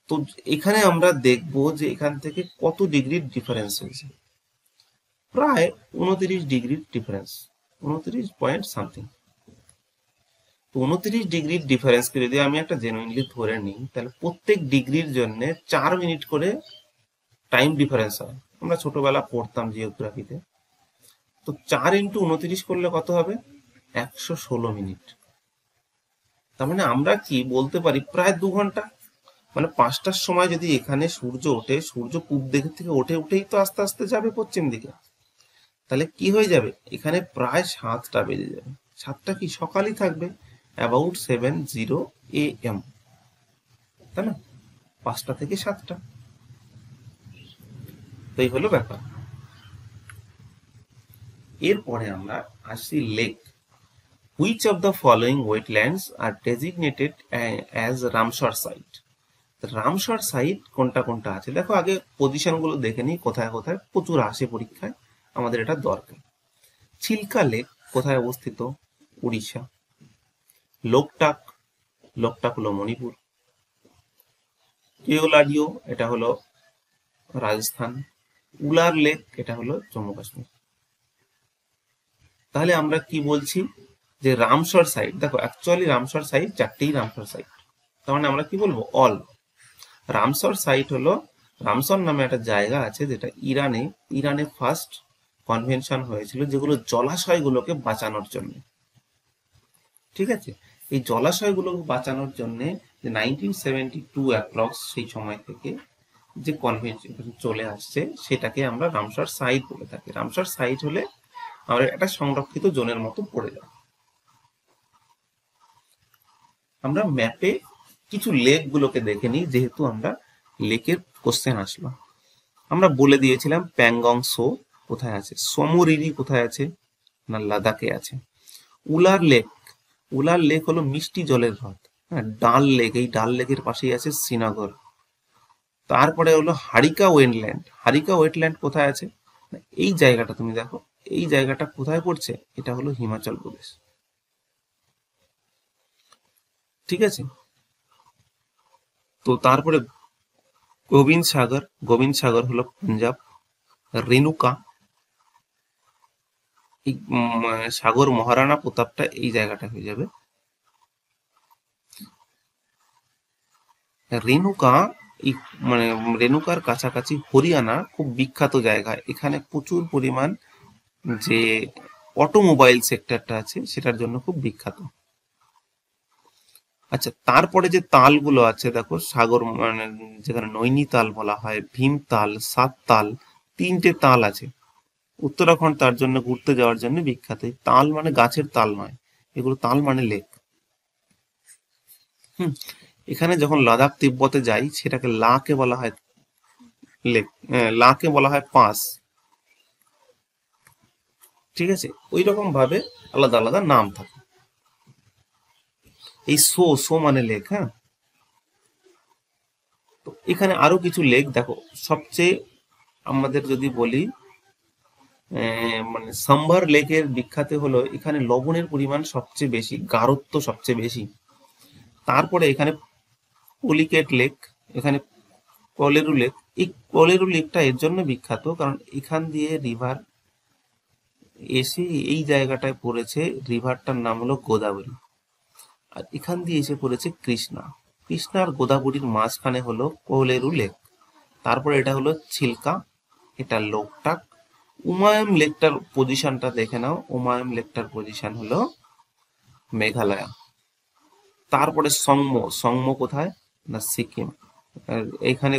তো এখানে আমরা দেখব যে এখান থেকে কত ডিগ্রির ডিফারেন্স হয়েছে, প্রায় 29 ডিগ্রির ডিফারেন্স, 29 পয়েন্ট সামথিং। তো 29 ডিগ্রির ডিফারেন্সকে যদি আমি একটা জেনুইনলি ধরে নিই তাহলে প্রত্যেক ডিগ্রির জন্য 4 মিনিট করে টাইম ডিফারেন্স হয়। আমরা ছোটবেলা পড়তাম জিওগ্রাফিতে। তো 4 × 29 করলে কত হবে? 116 মিনিট। তার মানে আমরা কি বলতে পারি প্রায় 2 ঘন্টা। মানে 5টার সময় যদি এখানে সূর্য ওঠে, সূর্য পূব দিক থেকে উঠেই তো আস্তে আস্তে যাবে পশ্চিম দিকে, তাহলে কি হয়ে যাবে এখানে প্রায় 7টা বেজে যাবে। 7টা কি সকালই থাকবে, অ্যাবাউট 7:00 AM, তাই না? 5টা থেকে 7টা, তো এই হলো ব্যাপার। এরপরে আমরা আসি lake. Which of the following wetlands are designated as Ramsar site? Ramsar site কোনটা কোনটা আছে দেখো, আগে পজিশন গুলো দেখে নিই কোথায় কোথায় প্রচুর আসে পরীক্ষায়, আমাদের এটা দরকার। চিল্কা লেক কোথায় অবস্থিত? উড়িষ্যা। লোকটাক, লোকটাক হলো মণিপুর। কেওলাডিও এটা হলো রাজস্থান। উলার লেক এটা হলো জম্মু কাশ্মীর। তাহলে আমরা কি বলছি যে রামসার সাইট, দেখো অ্যাকচুয়ালি রামসার সাইট 4টেই রামসার সাইট, তার মানে আমরা কি বলবো অল। রামসার সাইট হলো, রামসার নামে একটা জায়গা আছে যেটা ইরানে ফার্স্ট কনভেনশন হয়েছিল যেগুলো জলাশয়গুলোকে বাঁচানোর জন্য। ঠিক আছে, এই জলাশয়গুলোকে বাঁচানোর জন্য 1972 অ্যাপ্রক্স সেই সময় থেকে যে কনভেনশন চলে আসছে সেটাকে আমরা রামসার সাইট বলে থাকি। রামসার সাইট হলে আমরা একটা সংরক্ষিত জোনের মতো পড়ে যায়। আমরা ম্যাপে কিছু লেক গুলোকে দেখে নিই, যেহেতু আমরা লেকের কোশ্চেন আসলো। আমরা বলে দিয়েছিলাম প্যাংগং সো কোথায় আছে, সমরিরি কোথায় আছে না লাদাখে আছে। উলার লেক, উলার লেক হলো মিষ্টি জলের হ্রদ। হ্যাঁ, ডাল লেক, এই ডাল লেকের পাশেই আছে শ্রীনগর। তারপরে হলো হারিকা ওয়েটল্যান্ড, হারিকা ওয়েটল্যান্ড কোথায় আছে? এই জায়গাটা তুমি দেখো, এই জায়গাটা কোথায় পড়ছে? এটা হলো হিমাচল প্রদেশ। ঠিক আছে, তো তারপরে গোবিন্দ সাগর, গোবিন্দ সাগর হলো পাঞ্জাব। রেণুকা, এই সাগর মহারানা প্রতাপটা এই জায়গাটা হয়ে যাবে। রেণুকা, এই মানে রেণুকার কাছাকাছি হরিয়ানা খুব বিখ্যাত জায়গা, এখানে প্রচুর পরিমাণ যে অটোমোবাইল সেক্টরটা আছে সেটার জন্য খুব বিখ্যাত। আচ্ছা, তারপরে যে তালগুলো আছে দেখো, সাগর মানে যেখানে নৈনিতাল বলা হয়, ভীমতাল, সাততাল, 3টে তাল আছে। উত্তরাখণ্ড তার জন্য ঘুরতে যাওয়ার জন্য বিখ্যাত। তাল মানে গাছের তাল নয়, এগুলো তাল মানে লেক। এখানে যখন লাদাখ তিব্বতে যাই সেটাকে লাকে বলা হয় লেক, লাকে বলা হয় পাস। ঠিক আছে, ওই রকম ভাবে আলাদা আলাদা নাম থাকে। এই সো মানে লেক। হ্যাঁ, তো এখানে আরো কিছু লেক দেখো, সবচেয়ে আমাদের যদি বলি মানে সাম্বার লেকের বিখ্যাত হলো এখানে লবণের পরিমাণ সবচেয়ে বেশি, গাঢ়ত্ব সবচেয়ে বেশি। তারপরে এখানে পলিকেট লেক, এখানে কলেরু লেক। এই কলেরু লেকটা এর জন্য বিখ্যাত কারণ এখান দিয়ে রিভার এসে এই জায়গাটায় পড়েছে, রিভারটার নাম হলো গোদাবরী, আর এখান দিয়ে এসে পড়েছে কৃষ্ণা। কৃষ্ণা আর গোদাবরীর মাঝখানে হলো কলেরু লেক। তারপরে এটা হলো চিল্কা, এটা লোকটাক। উমায়ম লেকটার পজিশনটা দেখে নাও, উমায়ম লেকটার পজিশন হলো মেঘালয়। তারপরে সংম, সংম কোথায়? না সিকিম? আর এইখানে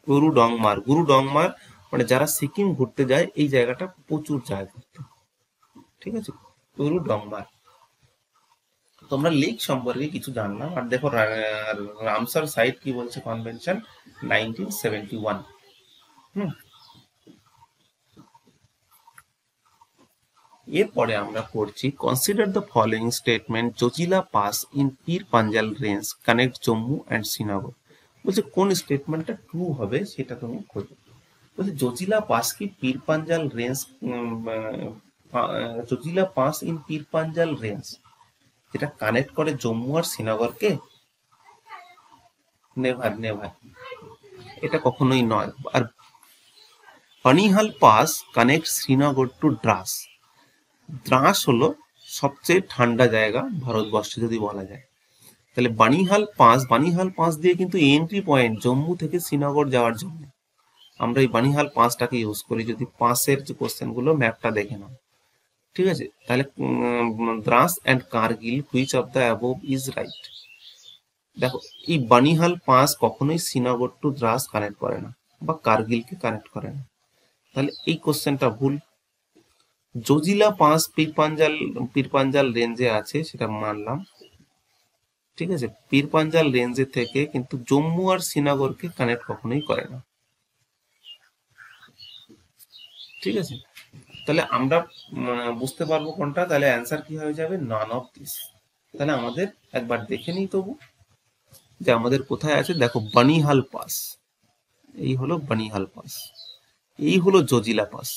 গুরুডংমার মানে যারা সিকিম ঘুরতে যায় এই জায়গাটা প্রচুর যায় ঘুরতে। ঠিক আছে, গুরুডংমার। তোমরা লেক সম্পর্কে কিছু জানলাম। আর দেখো রামসার সাইট কি বলছে কনভেনশন 1971। হুম, এরপরে আমরা পড়ছি consider the following statement, Zojila pass in Pir Panjal range connect Jammu and Srinagar. বলছে কোন স্টেটমেন্টটা ট্রু হবে সেটা তুমি খোঁজো। বলছে জোজিলা পাস কি Pir Panjal range, Zojila pass in Pir Panjal range যেটা কানেক্ট করে জম্মু আর শ্রীনগরকে? নেভার নেভার, এটা কখনোই নয়। আর Banihal pass connect Srinagar to Dras. Dras হলো সবচেয়ে ঠান্ডা জায়গা ভারতবর্ষে যদি বলা যায়। তাহলে বানিহাল পাস দিয়ে কিন্তু এন্ট্রি পয়েন্ট জম্মু থেকে শ্রীনগর যাওয়ার জন্য আমরা এই বানিহাল পাসটাকে ইউজ করি। যদি পাসের যে কোশ্চেন গুলো ম্যাপটা দেখে নাও, ঠিক আছে? তাহলে Dras and Kargil, which of the above is right? দেখো, এই বানিহাল পাস কখনোই শ্রীনগর টু দ্রাস কানেক্ট করে না বা কার্গিলকে কানেক্ট করে না, তাহলে এই কোশ্চেনটা ভুল। জোজিলা পাস পীরপাঞ্জাল রেঞ্জে আছে সেটা মানলাম, ঠিক আছে? পীরপাঞ্জাল রেঞ্জে থেকে কিন্তু জম্মু আর শ্রীনগরকে কানেক্ট কখনোই করে না, ঠিক আছে? তাহলে আমরা বুঝতে পারবো কোনটা। তাহলে অ্যান্সার কি হয়ে যাবে? None of this. তাহলে আমাদের একবার দেখে নিই তবু যে আমাদের কোথায় আছে। দেখো, বানিহাল পাস, এই হলো বানিহাল পাস, এই হলো জজিলা পাস,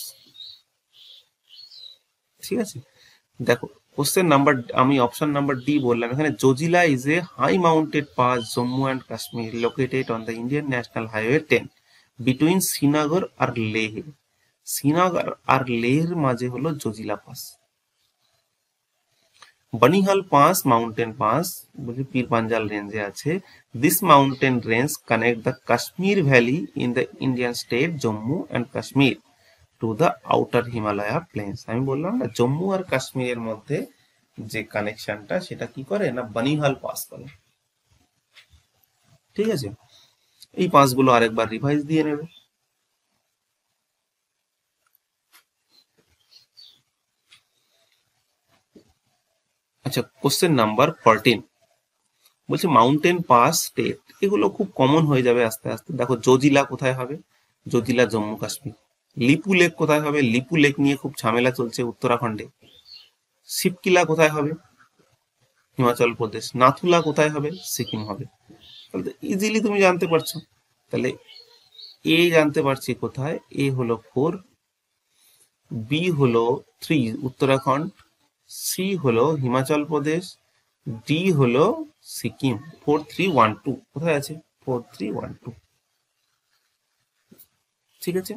ঠিক আছে? দেখো কোশ্চেন নাম্বার, আমি অপশন নাম্বার ডি বললাম। এখানে Zojila is a high mounted pass Jammu and Kashmir located on the Indian national highway 10 between Srinagar আর লেহ। শ্রীনগর আর লেহের মাঝে হলো Zojila pass. Banihal pass mountain pass বলছি পীর পাঞ্জাল রেঞ্জে আছে। This mountain range connect the Kashmir valley in the Indian state Jammu and Kashmir to the outer Himalaya plains. আমি বললাম না, জম্মু আর কাশ্মীরের মধ্যে যে কানেকশনটা সেটা কি করে না, বানিহাল পাস করে, ঠিক আছে? এই পাসগুলো আরেকবার রিভাইজ দিয়ে নেবে। আচ্ছা, কোশ্চেন নাম্বার 14 বলছে মাউন্টেন পাস স্টেট। এগুলো খুব কমন হয়ে যাবে আস্তে আস্তে। দেখো, জজিলা কোথায় হবে? জজিলা জম্মু কাশ্মীর। লিপু লেক কোথায় হবে? লিপু লেক নিয়ে খুব ঝামেলা চলছে উত্তরাখণ্ডে। শিবকিলা কোথায় হবে? হিমাচল প্রদেশ। নাথুলা কোথায় হবে? সিকিম হবে। তাহলে তো ইজিলি তুমি জানতে পারছো। তাহলে এ জানতে পারছি কোথায়, এ হলো 4, বি হলো 3 উত্তরাখণ্ড, সি হলো হিমাচল প্রদেশ, ডি হলো সিকিম। 4, 3, 1, 2 কোথায় আছে? 4, 3, 1, 2, ঠিক আছে?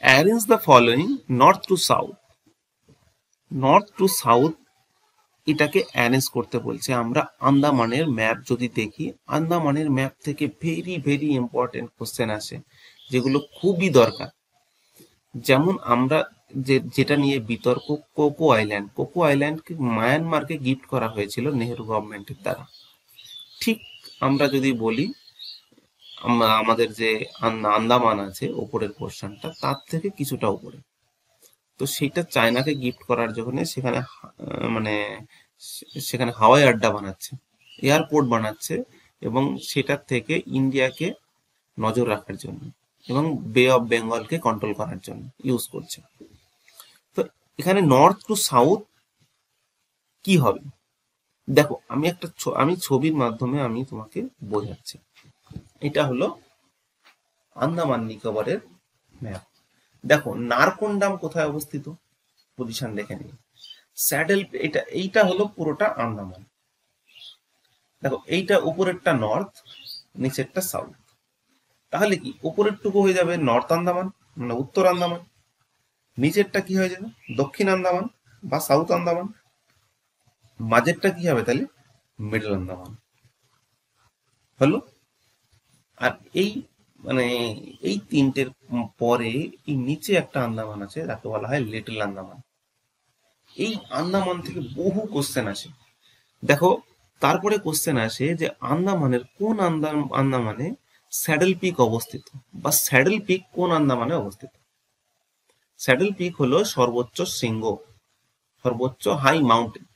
Arrange the following north to south. North to south এটাকে অ্যারেঞ্জ করতে বলছে। আমরা আন্দামানের ম্যাপ যদি দেখি, আন্দামানের ম্যাপ থেকে ভেরি ভেরি ইম্পর্টেন্ট কোশ্চেন আসে যেগুলো খুবই দরকার। যেমন আমরা যেটা নিয়ে বিতর্ক, কোকো আইল্যান্ডকে মায়ানমারকে গিফট করা হয়েছিল নেহেরু গভর্নমেন্টের দ্বারা। ঠিক আমরা যদি বলি আমাদের যে আন্দামান আছে ওপরের পোর্শনটা, তার থেকে কিছুটা উপরে, তো সেটা চায়নাকে গিফট করার জন্য সেখানে মানে সেখানে হাওয়াই আড্ডা বানাচ্ছে, এয়ারপোর্ট বানাচ্ছে, এবং সেটার থেকে ইন্ডিয়াকে নজর রাখার জন্য এবং বে অফ বেঙ্গলকে কন্ট্রোল করার জন্য ইউজ করছে। তো এখানে নর্থ টু সাউথ কি হবে? দেখো, আমি ছবির মাধ্যমে আমি তোমাকে বোঝাচ্ছি। এটা হলো আন্দামান নিকোবরের ম্যাপ। দেখো, নারকোন্ডাম কোথায় অবস্থিত, পজিশন দেখে নিই। স্যাডেল, এইটা হলো পুরোটা আন্দামান। দেখো, এইটা উপরেরটা নর্থ, নিচেরটা সাউথ। তাহলে কি উপরের টুকু হয়ে যাবে নর্থ আন্দামান মানে উত্তর আন্দামান, নিচেরটা কি হয়ে যাবে দক্ষিণ আন্দামান বা সাউথ আন্দামান, মাঝেরটা কি হবে তাহলে মিডল আন্দামান হলো। আর এই মানে এই তিনটের পরে এই নিচে একটা আন্দামান আছে যাকে বলা হয় লিটল আন্দামান। এই আন্দামান থেকে বহু কোশ্চেন আসে। দেখো, তারপরে কোশ্চেন আসে যে আন্দামানের কোন আন্দামানে স্যাডেল পিক অবস্থিত, বা স্যাডেল পিক কোন আন্দামানে অবস্থিত। স্যাডেল পিক হলো সর্বোচ্চ শৃঙ্গ, সর্বোচ্চ হাই মাউন্টেন।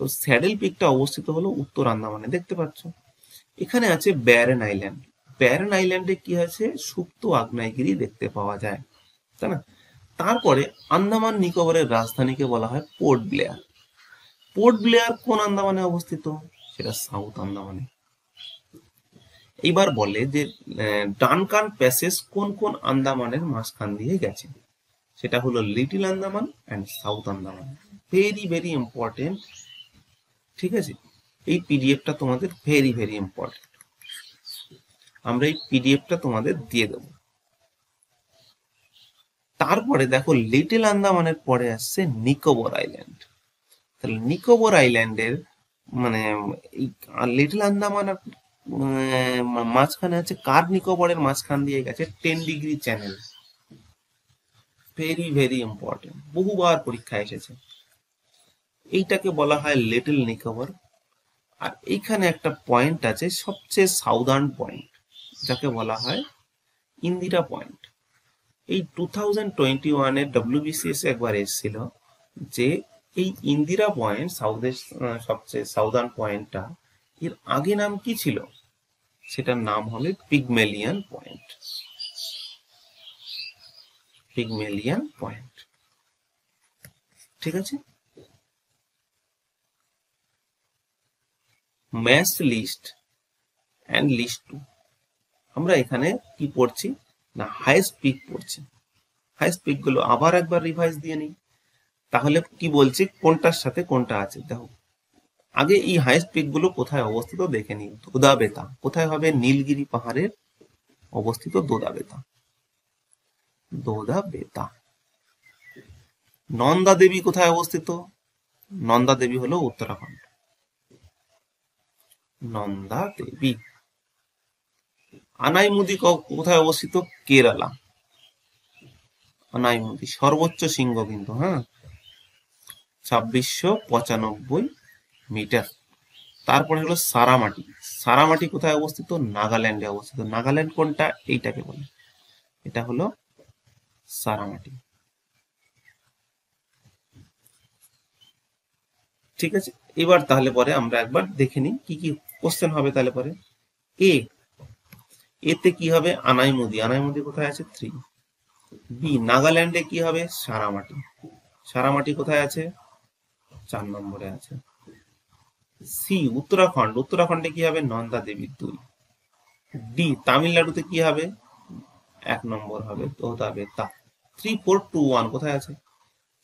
তো স্যাডেল পিকটা অবস্থিত হলো উত্তর আন্দামানে। দেখতে পাচ্ছ এখানে আছে ব্যারেন আইল্যান্ড। ব্যারেন আইল্যান্ডে কি আছে, সুপ্ত আগ্নেয়গিরি দেখতে পাওয়া যায়, তাই না। তারপরে আন্দামান নিকোবরের রাজধানীকে বলা হয় পোর্ট ব্লেয়ার। পোর্ট ব্লেয়ার কোন আন্দামানে অবস্থিত, সেটা সাউথ আন্দামানে। এইবার বলে যে ডানকান প্যাসেজ কোন কোন আন্দামানের মাঝখান দিয়ে গেছে, সেটা হলো little Andaman and south Andaman. Very very important, ঠিক আছে। এই পিডিএফটা তোমাদের ভেরি ভেরি ইম্পর্টেন্ট, আমরা এই পিডিএফটা তোমাদের দিয়ে দেব। তারপরে দেখো লিটল আন্দামানের পরে আসছে নিকোবর আইল্যান্ড। তাহলে নিকোবর আইল্যান্ডের মানে এই লিটল আন্দামান মাঝখানে আছে কার নিকোবরের মাঝখান দিয়ে গেছে 10 degree channel. Very very important, বহুবার পরীক্ষা এসেছে। এইটাকে বলা হয় লিটল নিকোবর। আর এইখানে একটা পয়েন্ট আছে সবচেয়ে সাউদার্ন পয়েন্ট, যাকে বলা হয় ইন্দিরা পয়েন্ট। এই 2021-এর WBCS একবার এসেছিল যে এই ইন্দিরা পয়েন্ট সাউথের সবচেয়ে সাউদার্ন পয়েন্টটা, এর আগে নাম কি ছিল, সেটার নাম হবে পিগমেলিয়ান পয়েন্ট। পিগমেলিয়ান পয়েন্ট, ঠিক আছে। ম্যাচ লিস্ট অ্যান্ড লিস্ট 2, আমরা এখানে কি পড়ছি না হাইস্ট পিক পড়ছি। হাইস্ট পিক গুলো আবার একবার রিভাইজ দিয়ে নিই, তাহলে কি বলছি কোনটার সাথে কোনটা আছে। দেখো আগে এই হাইস্ট পিক গুলো কোথায় অবস্থিত দেখে নিই। দোদাবেতা কোথায় হবে, নীলগিরি পাহাড়ের অবস্থিত দোদাবেতা। দোদাবেতা। নন্দা দেবী কোথায় অবস্থিত, নন্দা দেবী হলো উত্তরাখণ্ড। নন্দা দেবী। আনাইমুদি কোথায় অবস্থিত, কেরালা। আনাইমুদি সর্বোচ্চ শৃঙ্গ কিন্তু, হ্যাঁ, 2695 মিটার। তারপরে হলো সারামাটি। সারামাটি কোথায় অবস্থিত, নাগাল্যান্ডে অবস্থিত। নাগাল্যান্ড কোনটা, এইটাকে বলে, এটা হলো সারামাটি। ঠিক আছে, এবার তাহলে পরে আমরা একবার দেখে নিই কি কি কোশ্চেন হবে। তাহলে পরে এতে কি হবে, আনাইমুদি। আনাইমুদি কোথায় আছে, 3। বি নাগাল্যান্ডে কি হবে, সারামাটি। সারামাটি কোথায় আছে, 4 নম্বরে আছে। সি উত্তরাখণ্ড। উত্তরাখণ্ডে কি হবে, নন্দা দেবী, 2। ডি তামিলনাড়ুতে কি হবে, 1 নম্বর হবে দোদাবেতা। 3 4 2 1 কোথায় আছে,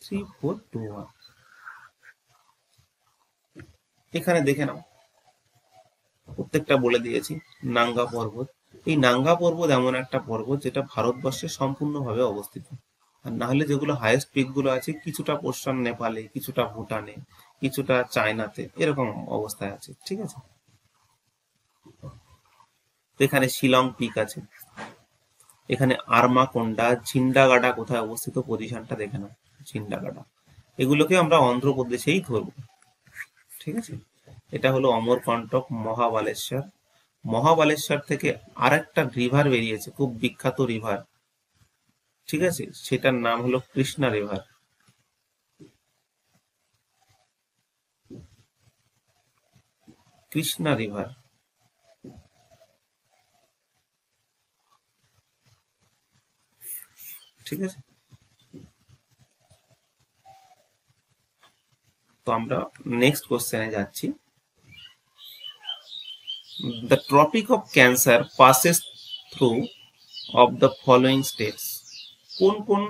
3 4 2 1। এখানে দেখে নাও, প্রত্যেকটা বলে দিয়েছি। নাঙ্গা পর্বত। এই নাঙ্গা পর্বত এমন একটা পর্বত যেটা ভারতবর্ষে সম্পূর্ণভাবে অবস্থিত। আর না হলে যেগুলো হাইয়েস্ট পিক গুলো আছে, কিছুটা পোর্শন নেপালে, কিছুটা ভুটানে, কিছুটা চায়নাতে, এরকম অবস্থায় আছে, ঠিক আছে। এখানে শিলং পিক আছে, এখানে আরমাকোন্ডা, ঝিন্ডাগাডা কোথায় অবস্থিত, পজিশনটা দেখে নাও, ঝিন্ডাগাডা। এগুলোকে আমরা অন্ধ্রপ্রদেশেই ধরবো, ঠিক আছে। এটা হলো অমরকন্টক, মহাবালেশ্বর। মহাবালেশ্বর থেকে আরেকটা রিভার বেরিয়েছে, খুব বিখ্যাত রিভার, ঠিক আছে, সেটার নাম হলো কৃষ্ণা রিভার। কৃষ্ণা রিভার, ঠিক আছে। তো আমরা নেক্সট কোশ্চেনে যাচ্ছি। The Tropic of Cancer passes through of the following states. কোন কোন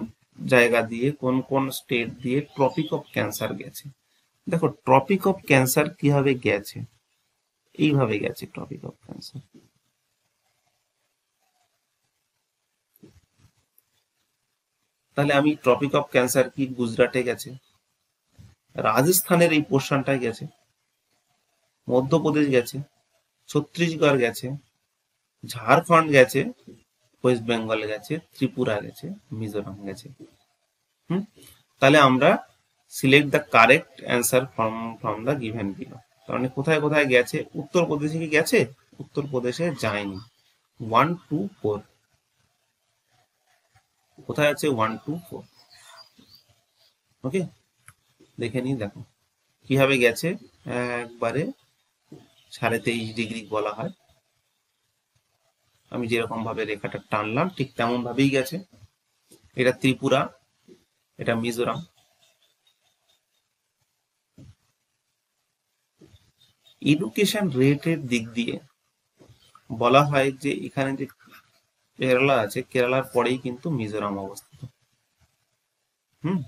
জায়গা দিয়ে, কোন কোন স্টেট দিয়ে ট্রপিক অফ ক্যান্সার গেছে। দেখো ট্রপিক অফ ক্যান্সার কিভাবে গেছে, এইভাবে গেছে ট্রপিক অফ ক্যান্সার। তাহলে আমি ট্রপিক অফ ক্যান্সার কি গুজরাটে গেছে, রাজস্থানের এই পোর্শনটায় গেছে, মধ্যপ্রদেশ গেছে, ছত্তিশগড় গেছে, ঝাড়খণ্ড গেছে, ওয়েস্ট বেঙ্গল গেছে, ত্রিপুরা গেছে, মিজোরাম গেছে। তাহলে আমরা select the correct answer from the given below. তো তার মানে কোথায় কোথায় গেছে? উত্তরপ্রদেশে কি গেছে? উত্তরপ্রদেশে যায়নি। 1 2 4 কোথায় আছে? 1 2 4। ওকে, দেখে নিই। দেখো কিভাবে গেছে। একবারে 23.5 ডিগ্রি বলা হয়। আমি যেরকম ভাবে রেখাটা টানলাম ঠিক তেমন ভাবেই গেছে। এটা ত্রিপুরা, এটা মিজোরাম। এডুকেশন রেটের দিক দিয়ে বলা হয় যে এখানে যে কেরালা আছে, কেরালার পরেই কিন্তু মিজোরাম অবস্থিত। হুম,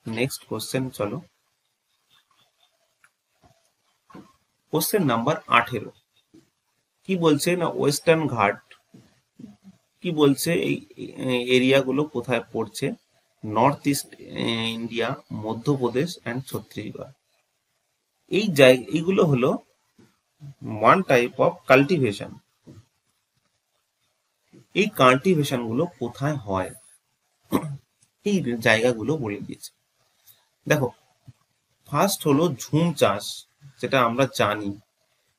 নেক্সট কোশ্চেন চলো। কোশ্চেন নাম্বার 18 কি বলছে না, ওয়েস্টার্ন ঘাট কি বলছে, এই এরিয়াগুলো কোথায় পড়ছে? North east India, Madhya Pradesh and Chhattisgarh. এই এইগুলো হলো ওয়ান টাইপ অফ কাল্টিভেশন। এই কাল্টিভেশন গুলো কোথায় হয় এই জায়গাগুলো বলে দিয়েছে। দেখো, ফার্স্ট হলো ঝুম চাষ, যেটা আমরা জানি।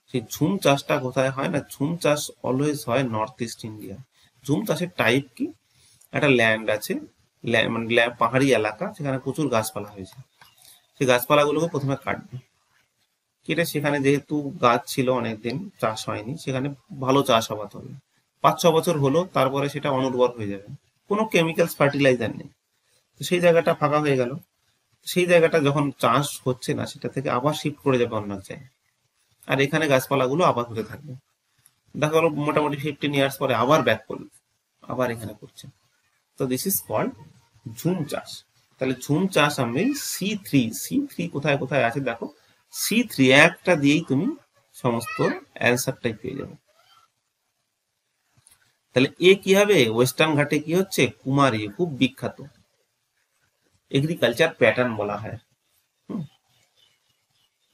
সেই ঝুম চাষটা কোথায় হয় না, ঝুম চাষ অলওয়েজ হয় নর্থ ইস্ট ইন্ডিয়া। ঝুম চাষের টাইপ কি, একটা ল্যান্ড আছে, মানে পাহাড়ি এলাকা, সেখানে প্রচুর গাছপালা হয়েছে। সেই গাছপালাগুলোকে প্রথমে কাটবে, কেটে সেখানে যেহেতু গাছ ছিল অনেকদিন চাষ হয়নি, সেখানে ভালো চাষাবাদ হবে। 5-6 বছর হলো, তারপরে সেটা অনুর্বর হয়ে যাবে, কোনো কেমিক্যালস ফার্টিলাইজার নেই। তো সেই জায়গাটা ফাঁকা হয়ে গেল। সেই জায়গাটা যখন চাষ হচ্ছে না, সেটা থেকে আবার শিফট করে যাবে অন্য জায়গায়, আর এখানে গাছপালাগুলো আবার হতে থাকবে। দেখা গেলো মোটামুটি 15 ইয়ার্স পরে আবার ব্যাক করলো, আবার এখানে করছে। তো দিস ইজ কল্ড ঝুম চাষ। তাহলে ঝুম চাষ আমি C3 কোথায় কোথায় আছে দেখো। C3 একটা দিয়েই তুমি সমস্ত অ্যান্সারটাই পেয়ে যাবে। তাহলে এ কি হবে, ওয়েস্টার্ন ঘাটে কি হচ্ছে, কুমারী খুব বিখ্যাত, এগ্রিকালচার প্যাটার্ন বলা হয়।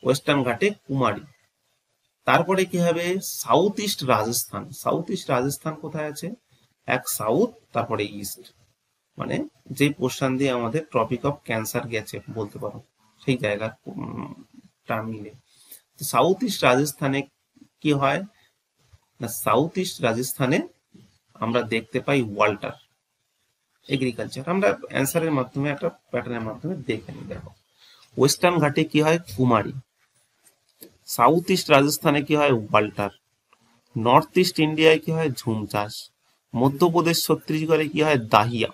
ওয়েস্টার্ন ঘাটে কুমারী। তারপরে কি হবে, south east Rajasthan. South east Rajasthan কোথায় আছে, এক সাউথ তারপরে ইস্ট, মানে যে পোর্শন দিয়ে আমাদের ট্রপিক অফ ক্যান্সার গেছে বলতে পারো, সেই জায়গার টার্ম মিলে। সাউথ ইস্ট রাজস্থানে কি হয় না, সাউথ ইস্ট রাজস্থানে আমরা দেখতে পাই ওয়াল্টার এগ্রিকালচার। আমরা অ্যান্সারের মাধ্যমে একটা প্যাটার্নের মাধ্যমে দেখে নিই। দেখো, ওয়েস্টার্ন ঘাটে কি হয়, কুমারী। সাউথ ইস্ট রাজস্থানে কি হয়, ওয়াল্টার। নর্থ ইস্ট ইন্ডিয়ায় কি হয়, ঝুম চাষ। মধ্যপ্রদেশ ছত্তিশগড়ে কি হয়, দাহিয়া।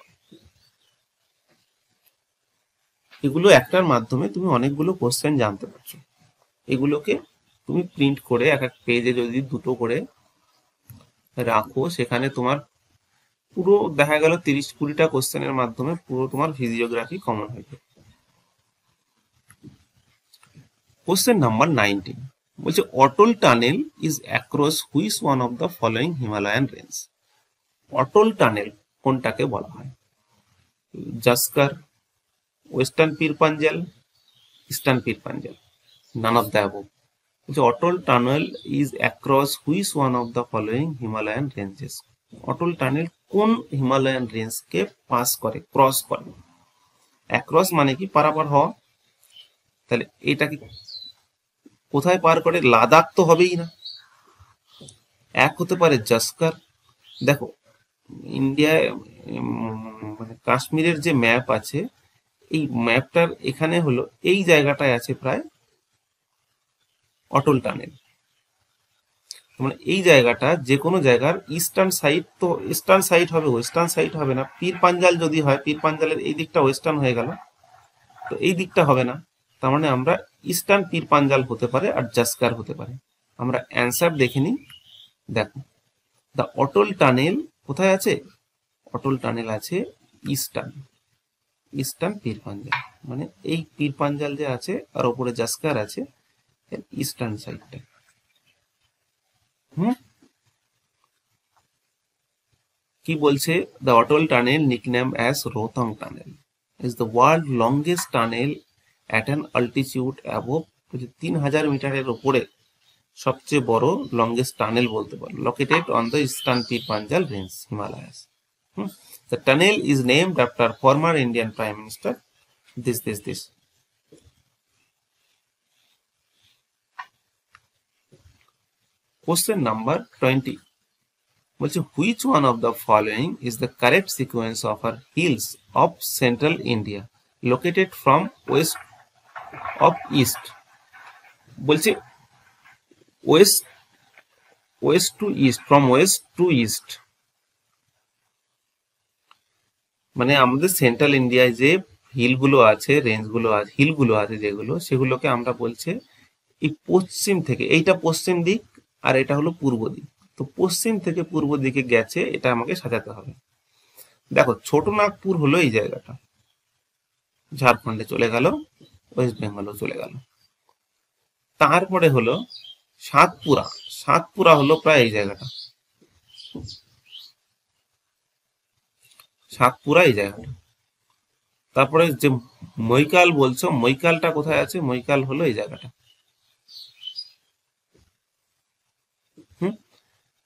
এগুলো একটার মাধ্যমে তুমি অনেকগুলো কোশ্চেন জানতে পারছো। এগুলোকে তুমি প্রিন্ট করে এক এক পেজে যদি 2টো করে রাখো, সেখানে তোমার পুরো দেখা গেল 30-20টা কোশ্চেনের মাধ্যমে পুরো তোমার ফিজিওগ্রাফি কমন হয়ে যাবে। কোশ্চেন নাম্বার 19 বলছে, Atal tunnel is across which one of the following Himalayan range. Atal tunnel কোনটাকে বলা হয়, Zanskar, western Pir Panjal, eastern Pir Panjal, none of the above. বলছে Atal tunnel is across which one of the following Himalayan ranges. Atal tunnel কোন হিমালয়ান রেঞ্জকে পাস করে, ক্রস করে। অ্যাক্রস মানে কি, পারাপার হওয়া। তাহলে এটা কি কোথায় পার করে, লাদাখ তো হবেই না। এক হতে পারে জাস্কার। দেখো, ইন্ডিয়ায় মানে কাশ্মীরের যে ম্যাপ আছে, এই ম্যাপটার এখানে হলো এই জায়গাটায় আছে প্রায় অটল টানেল। মানে এই জায়গাটা যে কোনো জায়গার ইস্টার্ন সাইড, তো ইস্টার্ন সাইড হবে, ওয়েস্টার্ন সাইড হবে না। পীর পাঞ্জাল যদি হয়, পীর পাঞ্জালের এই দিকটা ওয়েস্টার্ন হয়ে গেল, তো এই দিকটা হবে না। তার মানে আমরা ইস্টার্ন পীর পাঞ্জাল হতে পারে আর জাস্কার হতে পারে। আমরা অ্যান্সার দেখে নিই। দেখো, দ্য অটল টানেল কোথায় আছে, অটল টানেল আছে ইস্টার্ন, ইস্টার্ন পীর পাঞ্জাল। মানে এই পীর পাঞ্জাল যে আছে আর ওপরে জাস্কার আছে, ইস্টার্ন সাইডটা। কি বলছে, the Atal tunnel nickname as Rohtang tunnel is the world longest tunnel at an altitude above 3000 মিটারের ওপরে সবচেয়ে বড় লংগেস্ট টানেল বলতে পারো, located on the eastern Pir Panjal range, Himalayas. The tunnel is named after former Indian Prime Minister this. Question number 20. Which one of the following is the correct sequence of our hills of central India located from west of east? বলছে west to east, from west to east, মানে আমাদের সেন্ট্রাল ইন্ডিয়ায় যে হিলগুলো আছে, রেঞ্জগুলো আছে, হিলগুলো আছে যেগুলো, সেগুলোকে আমরা বলছে এই পশ্চিম থেকে, এইটা পশ্চিম দিক আর এটা হলো পূর্ব দিক, তো পশ্চিম থেকে পূর্ব দিকে গেছে, এটা আমাকে সাজাতে হবে। দেখো ছোটনাগপুর হলো এই জায়গাটা, ঝাড়খণ্ডে চলে গেল, ওয়েস্ট বেঙ্গলও চলে গেল। তারপরে হলো সাতপুরা হলো প্রায় এই জায়গাটা, সাতপুরা এই জায়গাটা। তারপরে যে মৈকাল বলছো, মৈকালটা কোথায় আছে? মৈকাল হলো এই জায়গাটা।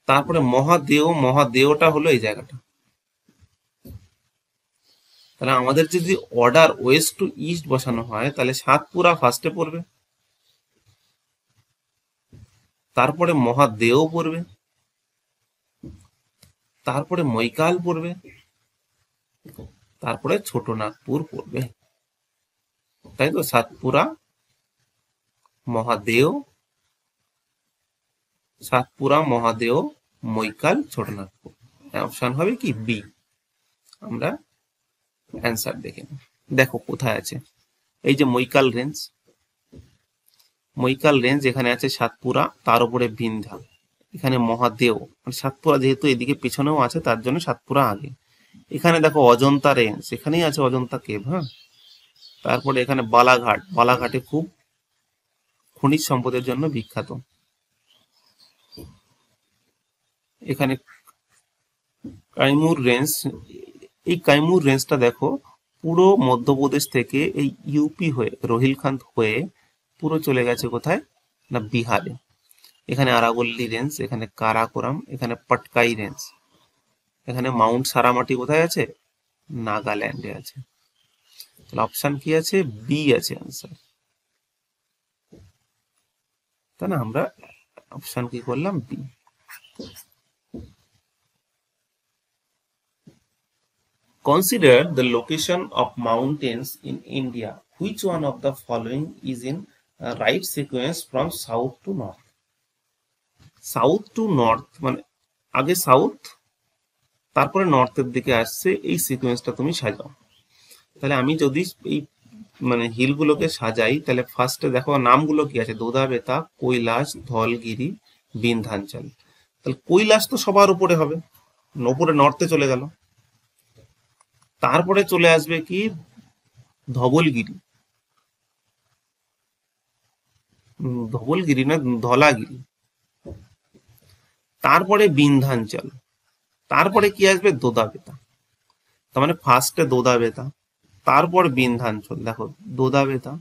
তারপরে মহাদেওটা হলো এই জায়গাটা। তাহলে আমাদের যদি অর্ডার ওয়েস্ট টু ইস্ট বসানো হয়, তাহলে সাতপুরা ফার্স্টে পড়বে, তারপরে মহাদেও পড়বে, তারপরে মৈকাল পড়বে, তারপরে ছোট নাগপুর পড়বে, তাই তো? সাতপুরা, মহাদেও, মৈকাল, ছোট নাগপুর। অপশন হবে কি বি। আমরা অ্যান্সার দেখে নিই। দেখো কোথায় আছে, এই যে মৈকাল রেঞ্জ এখানে আছে সাতপুরা, তার উপরে বিন্ধ্যা, এখানে মহাদেও, মানে সাতপুরা যেহেতু এদিকে পিছনেও আছে তার জন্য সাতপুরা আগে। এখানে দেখো অজন্তা রেঞ্জ, এখানেই আছে অজন্তা কেভ। হ্যাঁ, তারপরে এখানে বালাঘাটে খুব খনিজ সম্পদের জন্য বিখ্যাত। এখানে কাইমুর রেঞ্জ, এই কাইমুর রেঞ্জটা দেখো পুরো মধ্যপ্রদেশ থেকে এই ইউপি হয়ে, রোহিলখান্দ হয়ে পুরো চলে গেছে কোথায় না বিহারে। এখানে আরাবল্লী রেঞ্জ, এখানে কারাকোরাম, এখানে পটকাই রেঞ্জ, এখানে মাউন্ট সারামাটি কোথায় আছে? নাগাল্যান্ডে আছে। তাহলে অপশন কি আছে? বি আছে আনসার। তাই না? আমরা অপশন কি করলাম? B. Consider the location of mountains in India. Which one of the following is in right sequence from south to north? South two north, মানে আগে সাউথ তারপরে নর্থের দিকে আসছে, এই সিকোয়েন্সটা তুমি সাজাও। তাহলে আমি যদি এই মানে হিলগুলোকে সাজাই, তাহলে ফার্স্টে দেখো নামগুলো কি আছে? দোদা-বেতা, কৈলাস, ধলগিরি, বিন্ধ্যাঞ্চল। তাহলে কৈলাস তো সবার উপরে হবে, উপরে নর্থে চলে গেল। তারপরে চলে আসবে কি? ধবলগিরি না ধলাগিরি, তারপরে বিন্ধ্যাঞ্চল, তারপরে কি আসবে? দোদা-বেতা। তার মানে ফার্স্টে দোদা-বেতা, তারপর বিন্ধ্যাঞ্চল। দেখো দোদা-বেতা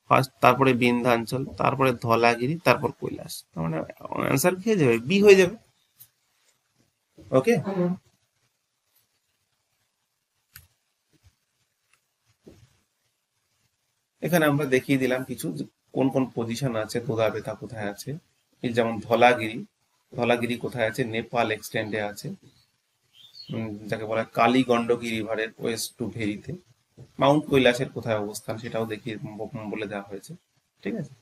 ফার্স্ট, তারপরে বিন্ধ্যাঞ্চল, তারপরে ধলাগিরি, তারপর কৈলাস। তার মানে অ্যান্সার কি হয়ে যাবে? বি হয়ে যাবে। ওকে, এখানে আমরা দেখিয়ে দিলাম কিছু কোন কোন পজিশন আছে, দোদা-বেতা কোথায় আছে। এই যেমন ধলাগিরি কোথায় আছে? নেপাল এক্সটেন্ডে আছে, যাকে বলা হয় কালী গন্ডকী রিভারের ওয়েস্ট টু ভেরিতে। মাউন্ট কৈলাসের কোথায় অবস্থান সেটাও দেখিয়ে বলে দেওয়া হয়েছে। ঠিক আছে।